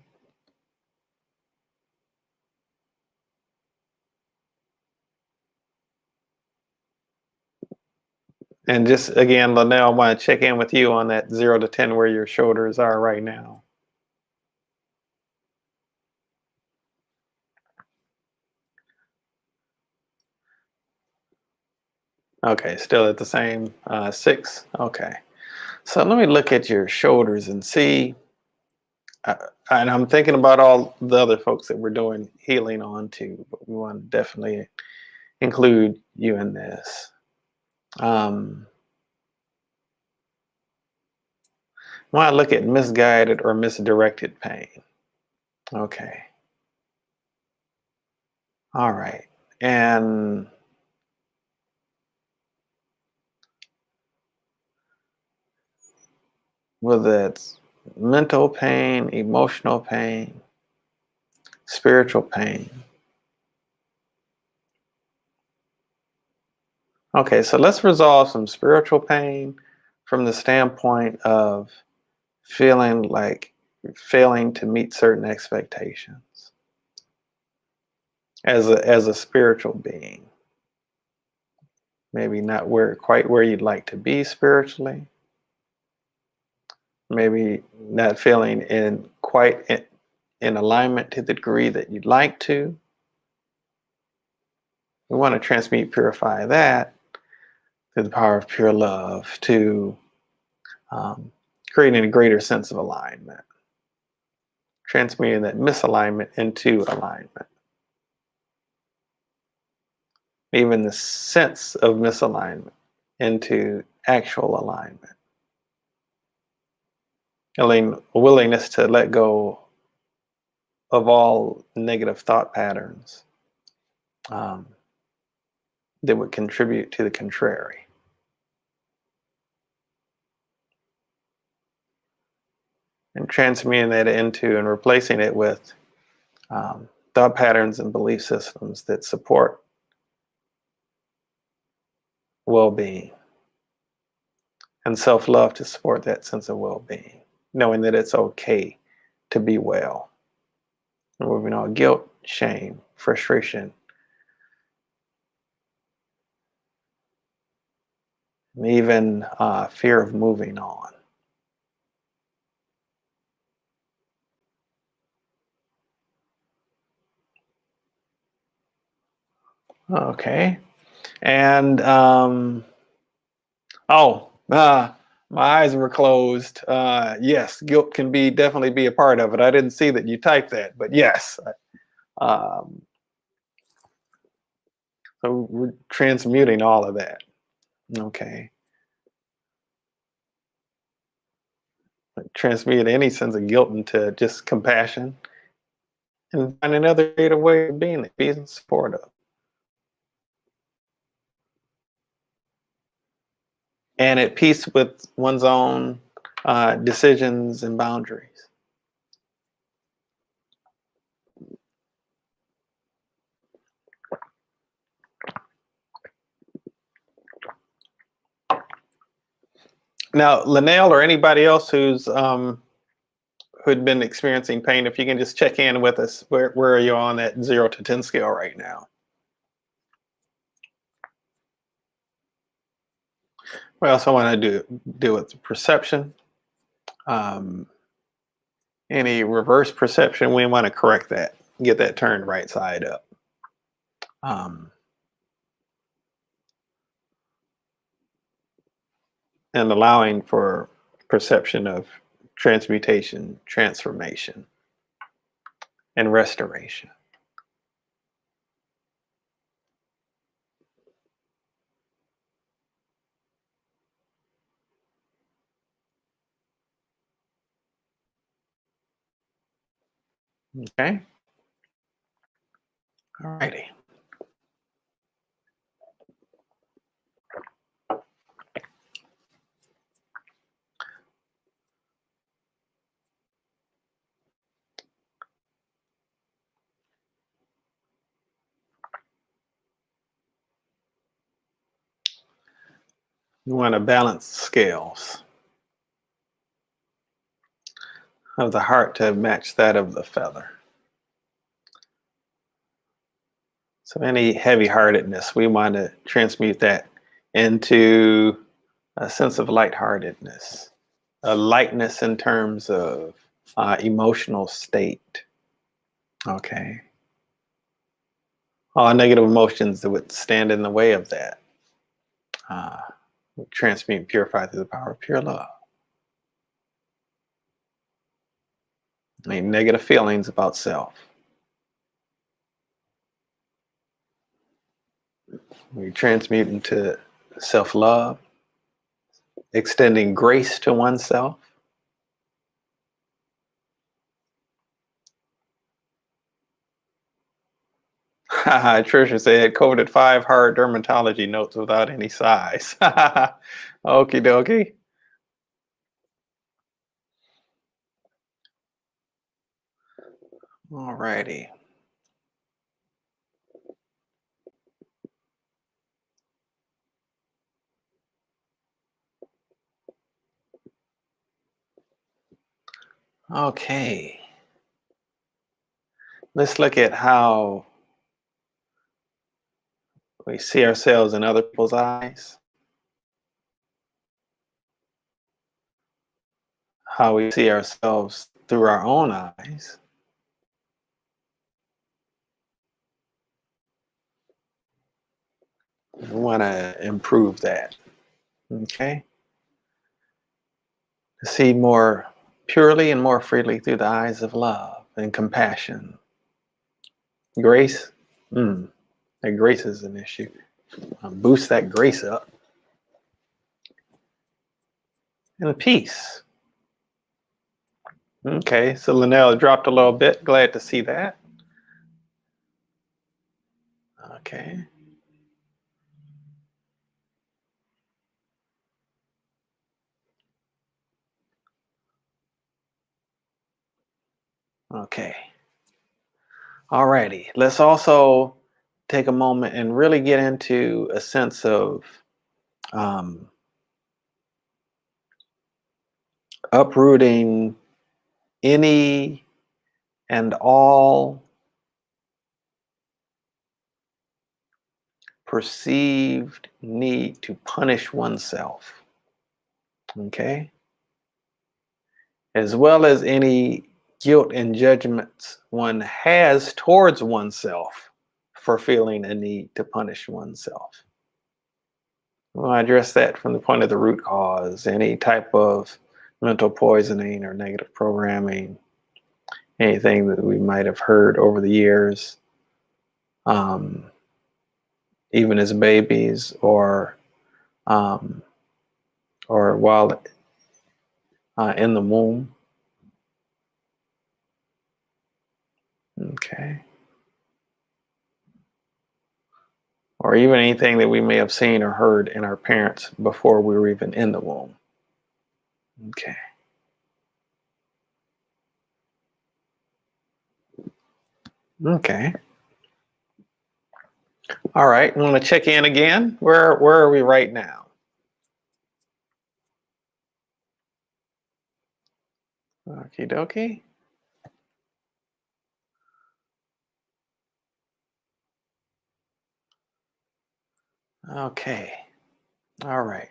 And just again, Linnell, I want to check in with you on that 0 to 10 where your shoulders are right now. Okay, still at the same 6. Okay. So let me look at your shoulders and see. And I'm thinking about all the other folks that we're doing healing on too, but we want to definitely include you in this. I want to look at misguided or misdirected pain. Okay. All right. And whether it's mental pain, emotional pain, spiritual pain. Okay, so let's resolve some spiritual pain from the standpoint of feeling like failing to meet certain expectations as a spiritual being. Maybe not quite where you'd like to be spiritually. Maybe not feeling in alignment to the degree that you'd like to. We want to transmute, purify that through the power of pure love to creating a greater sense of alignment, transmuting that misalignment into alignment, even the sense of misalignment into actual alignment. A willingness to let go of all negative thought patterns, that would contribute to the contrary. And transmuting that into and replacing it with thought patterns and belief systems that support well-being and self-love to support that sense of well-being, knowing that it's okay to be well. Moving on guilt, shame, frustration, and even fear of moving on. Okay. And my eyes were closed. Yes, guilt can definitely be a part of it. I didn't see that you typed that, but yes. So we're transmuting all of that. Okay. Transmute any sense of guilt into just compassion and find another creative way of being supportive. And at peace with one's own decisions and boundaries. Now, Linnell or anybody else who'd been experiencing pain, if you can just check in with us, where are you on that 0 to 10 scale right now? We also want to deal with perception. Any reverse perception, we want to correct that, get that turned right side up. And allowing for perception of transmutation, transformation, and restoration. Okay. All righty. You want to balance scales of the heart to match that of the feather. So any heavy-heartedness, we want to transmute that into a sense of lightheartedness, a lightness in terms of emotional state. Okay. All negative emotions that would stand in the way of that. Transmute and purify through the power of pure love. Any negative feelings about self. We transmute into self-love, extending grace to oneself. Trisha said, coded 5 hard dermatology notes without any size. Okie dokie. All righty. Okay. Let's look at how we see ourselves in other people's eyes. How we see ourselves through our own eyes. We want to improve that. Okay. To see more purely and more freely through the eyes of love and compassion. Grace. That grace is an issue. Boost that grace up. And peace. Okay, so Linnell dropped a little bit. Glad to see that. Okay. Okay. Alrighty. Let's also take a moment and really get into a sense of um, uprooting any and all perceived need to punish oneself. Okay. As well as any guilt and judgments one has towards oneself for feeling a need to punish oneself. Well, I address that from the point of the root cause, any type of mental poisoning or negative programming, anything that we might have heard over the years, um, even as babies um, or while in the womb. Okay. Or even anything that we may have seen or heard in our parents before we were even in the womb. Okay. Okay. All right. I want to check in again. Where are we right now? Okie dokie. Okay. All right.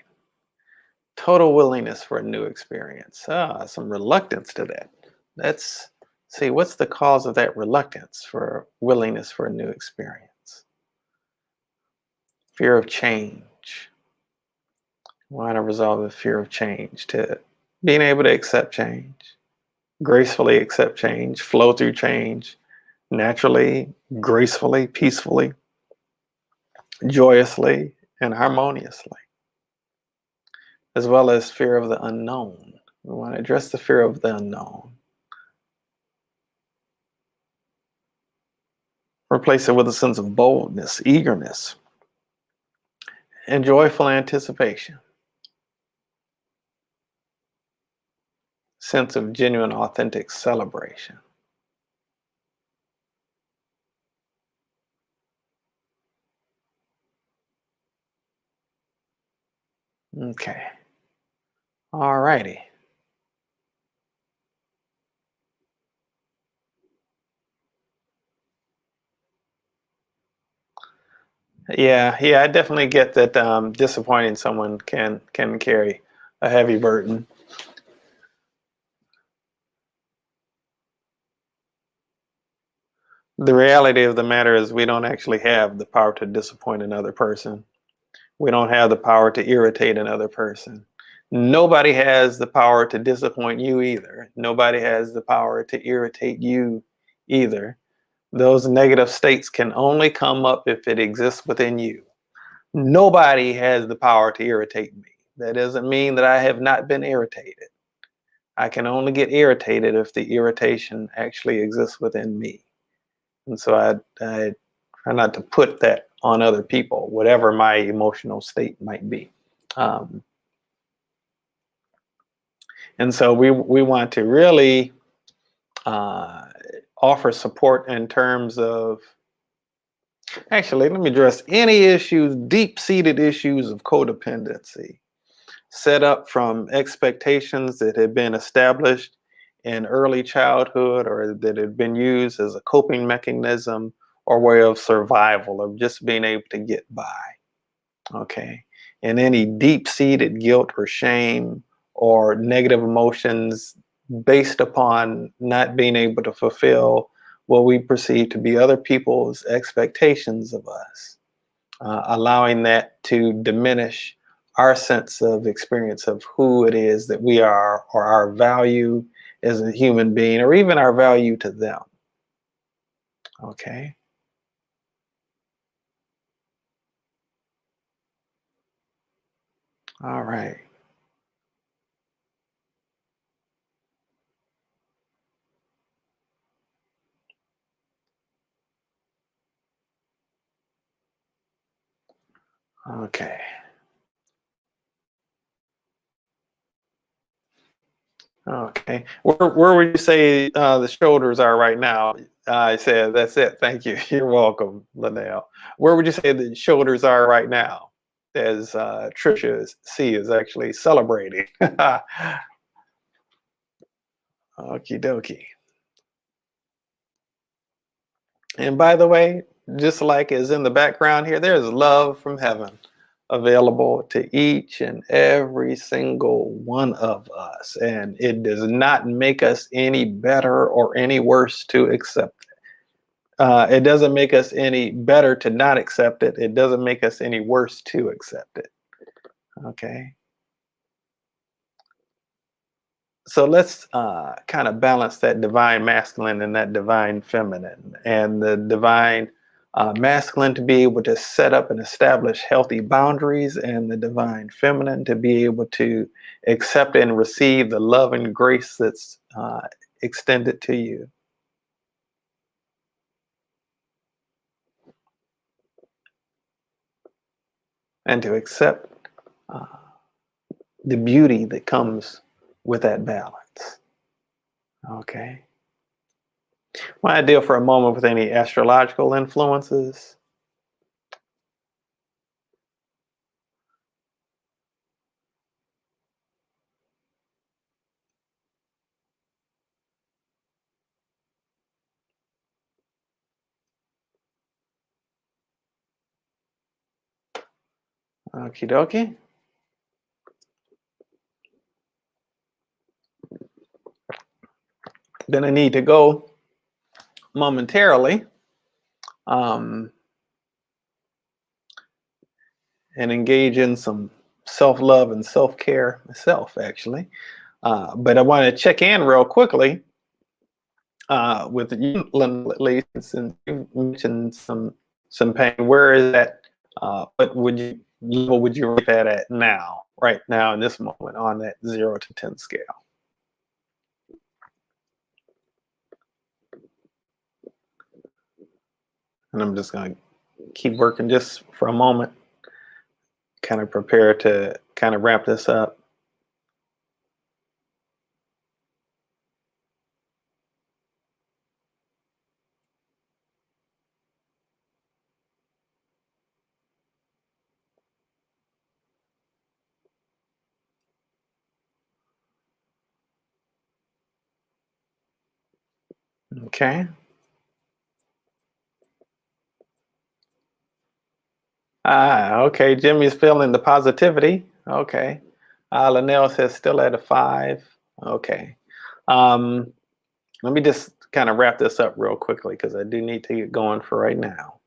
Total willingness for a new experience. Some reluctance to that. Let's see, what's the cause of that reluctance for willingness for a new experience? Fear of change. Want to resolve the fear of change to being able to accept change, gracefully accept change, flow through change, naturally, gracefully, peacefully, joyously, and harmoniously, as well as fear of the unknown. We want to address the fear of the unknown. Replace it with a sense of boldness, eagerness, and joyful anticipation. Sense of genuine, authentic celebration. Okay. All righty. Yeah, I definitely get that disappointing someone can carry a heavy burden. The reality of the matter is we don't actually have the power to disappoint another person. We don't have the power to irritate another person. Nobody has the power to disappoint you either. Nobody has the power to irritate you either. Those negative states can only come up if it exists within you. Nobody has the power to irritate me. That doesn't mean that I have not been irritated. I can only get irritated if the irritation actually exists within me. And so I try not to put that on other people, whatever my emotional state might be. Um, and so we want to really uh, offer support in terms of, actually, let me address any issues, deep-seated issues of codependency, set up from expectations that had been established in early childhood or that had been used as a coping mechanism or way of survival, of just being able to get by. Okay. And any deep-seated guilt or shame or negative emotions based upon not being able to fulfill what we perceive to be other people's expectations of us, allowing that to diminish our sense of experience of who it is that we are, or our value as a human being, or even our value to them. Okay. All right. Okay. Okay. Where would you say the shoulders are right now? I said, that's it. Thank you. You're welcome, Linnell. Where would you say the shoulders are right now? As Trisha C is actually celebrating. Okie dokie. And by the way, just like is in the background here, there's love from heaven available to each and every single one of us. And it does not make us any better or any worse to accept it. It doesn't make us any better to not accept it. It doesn't make us any worse to accept it. Okay. So let's kind of balance that divine masculine and that divine feminine, and the divine masculine to be able to set up and establish healthy boundaries, and the divine feminine to be able to accept and receive the love and grace that's extended to you. And to accept uh, the beauty that comes with that balance. Okay. Want to deal for a moment with any astrological influences? Okie dokie. Then I need to go momentarily um, and engage in some self-love and self-care myself, actually. But I want to check in real quickly with you, at least, since you mentioned some pain. Where is that? What would you level would you rate that at now, right now, in this moment, on that 0 to 10 scale? And I'm just going to keep working just for a moment, kind of prepare to kind of wrap this up. Okay. Okay. Jimmy's feeling the positivity. Okay. Linnell says still at a 5. Okay. Um, let me just kind of wrap this up real quickly because I do need to get going for right now.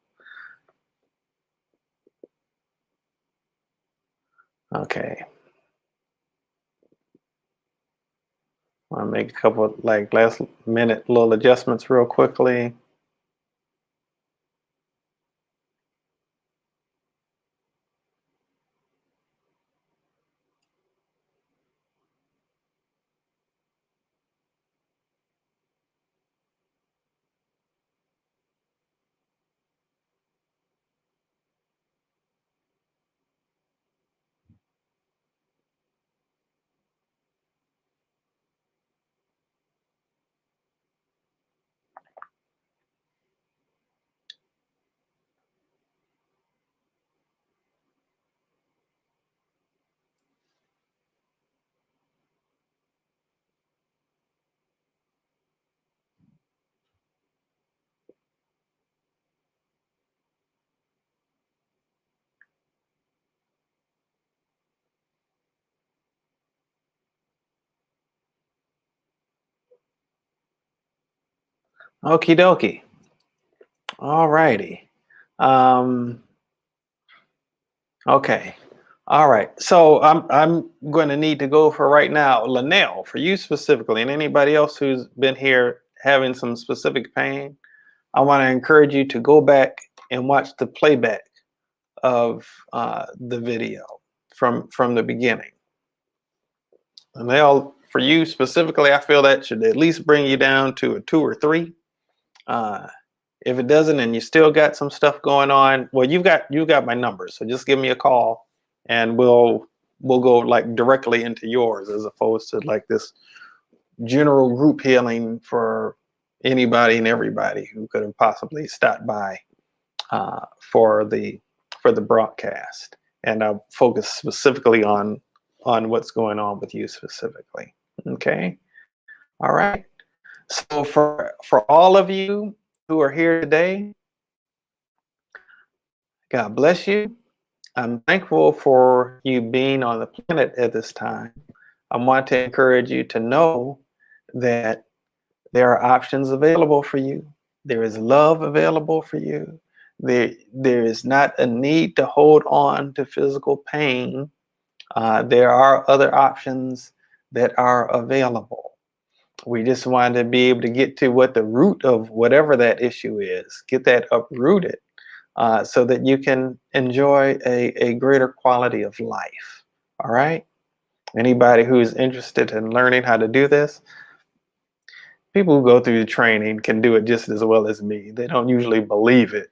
Okay. I'll make a couple like last minute little adjustments real quickly. Okie dokie. All righty. Okay. All right. So I'm going to need to go for right now. Linnell, for you specifically, and anybody else who's been here having some specific pain, I want to encourage you to go back and watch the playback of the video from the beginning. Linnell, for you specifically, I feel that should at least bring you down to a 2 or 3. If it doesn't, and you still got some stuff going on, well, you got my number, so just give me a call, and we'll go like directly into yours as opposed to like this general group healing for anybody and everybody who could have possibly stopped by for the broadcast. And I'll focus specifically on what's going on with you specifically. Okay. All right. So for all of you who are here today, God bless you. I'm thankful for you being on the planet at this time. I want to encourage you to know that there are options available for you. There is love available for you. There is not a need to hold on to physical pain. There are other options that are available. We just want to be able to get to what the root of whatever that issue is, get that uprooted, so that you can enjoy a greater quality of life. All right? Anybody who's interested in learning how to do this, people who go through the training can do it just as well as me. They don't usually believe it,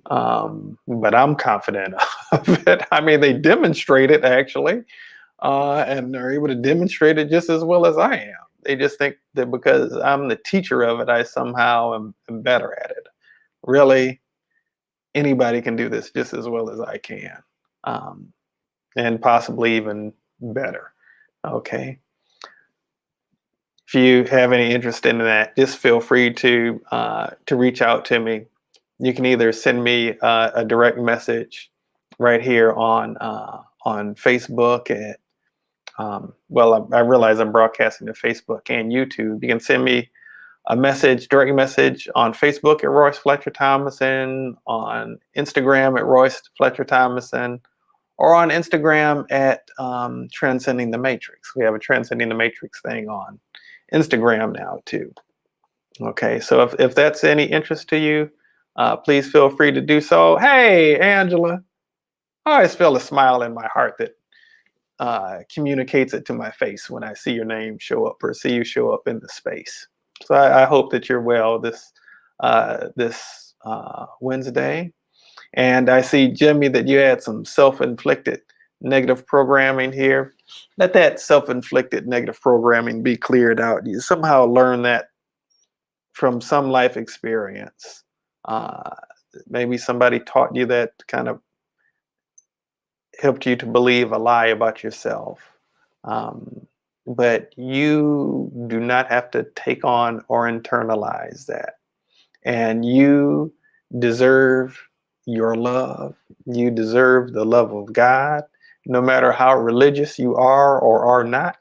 but I'm confident of it. I mean, they demonstrate it actually, and they're able to demonstrate it just as well as I am. They just think that because I'm the teacher of it, I somehow am better at it. Really, anybody can do this just as well as I can, and possibly even better. Okay. If you have any interest in that, just feel free to reach out to me. You can either send me a direct message right here on Facebook at well, I realize I'm broadcasting to Facebook and YouTube. You can send me a message, direct message on Facebook at Royce Fletcher Thomason, on Instagram at Royce Fletcher Thomason, or on Instagram at Transcending the Matrix. We have a Transcending the Matrix thing on Instagram now too. Okay, so if that's any interest to you, please feel free to do so. Hey, Angela, I always feel a smile in my heart that communicates it to my face when I see your name show up or see you show up in the space. So I hope that you're well this Wednesday. And I see, Jimmy, that you had some self-inflicted negative programming here. Let that self-inflicted negative programming be cleared out. You somehow learn that from some life experience. Maybe somebody taught you that, kind of helped you to believe a lie about yourself. But you do not have to take on or internalize that. And you deserve your love. You deserve the love of God, no matter how religious you are or are not.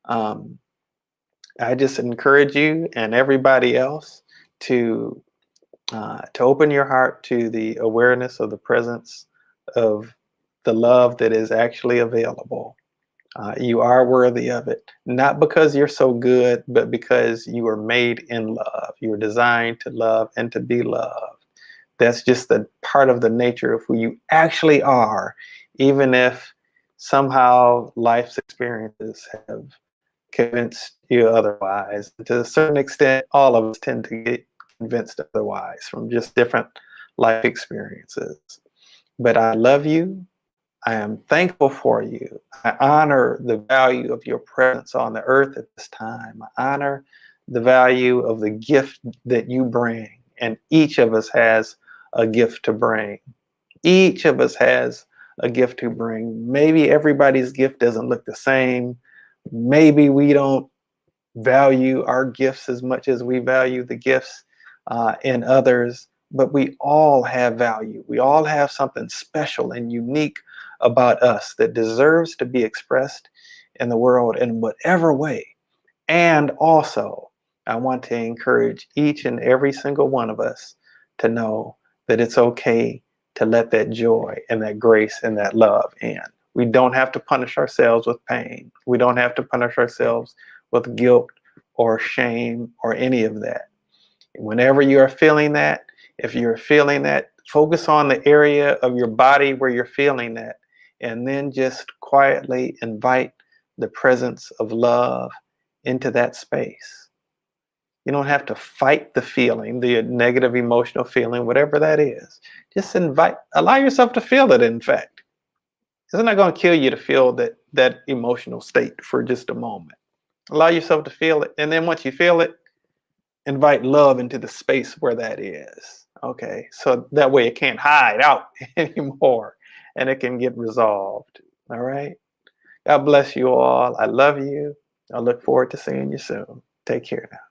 I just encourage you and everybody else to open your heart to the awareness of the presence of the love that is actually available. You are worthy of it, not because you're so good, but because you are made in love. You are designed to love and to be loved. That's just the part of the nature of who you actually are, even if somehow life's experiences have convinced you otherwise. To a certain extent, all of us tend to get convinced otherwise from just different life experiences. But I love you. I am thankful for you. I honor the value of your presence on the earth at this time. I honor the value of the gift that you bring. And each of us has a gift to bring. Each of us has a gift to bring. Maybe everybody's gift doesn't look the same. Maybe we don't value our gifts as much as we value the gifts in others, but we all have value. We all have something special and unique about us that deserves to be expressed in the world in whatever way. And also, I want to encourage each and every single one of us to know that it's okay to let that joy and that grace and that love in. We don't have to punish ourselves with pain. We don't have to punish ourselves with guilt or shame or any of that. Whenever you are feeling that, if you're feeling that, focus on the area of your body where you're feeling that, and then just quietly invite the presence of love into that space. You don't have to fight the feeling, the negative emotional feeling, whatever that is. Just allow yourself to feel it, in fact. It's not going to kill you to feel that emotional state for just a moment. Allow yourself to feel it. And then once you feel it, invite love into the space where that is. Okay. So that way it can't hide out anymore and it can get resolved. All right. God bless you all. I love you. I look forward to seeing you soon. Take care now.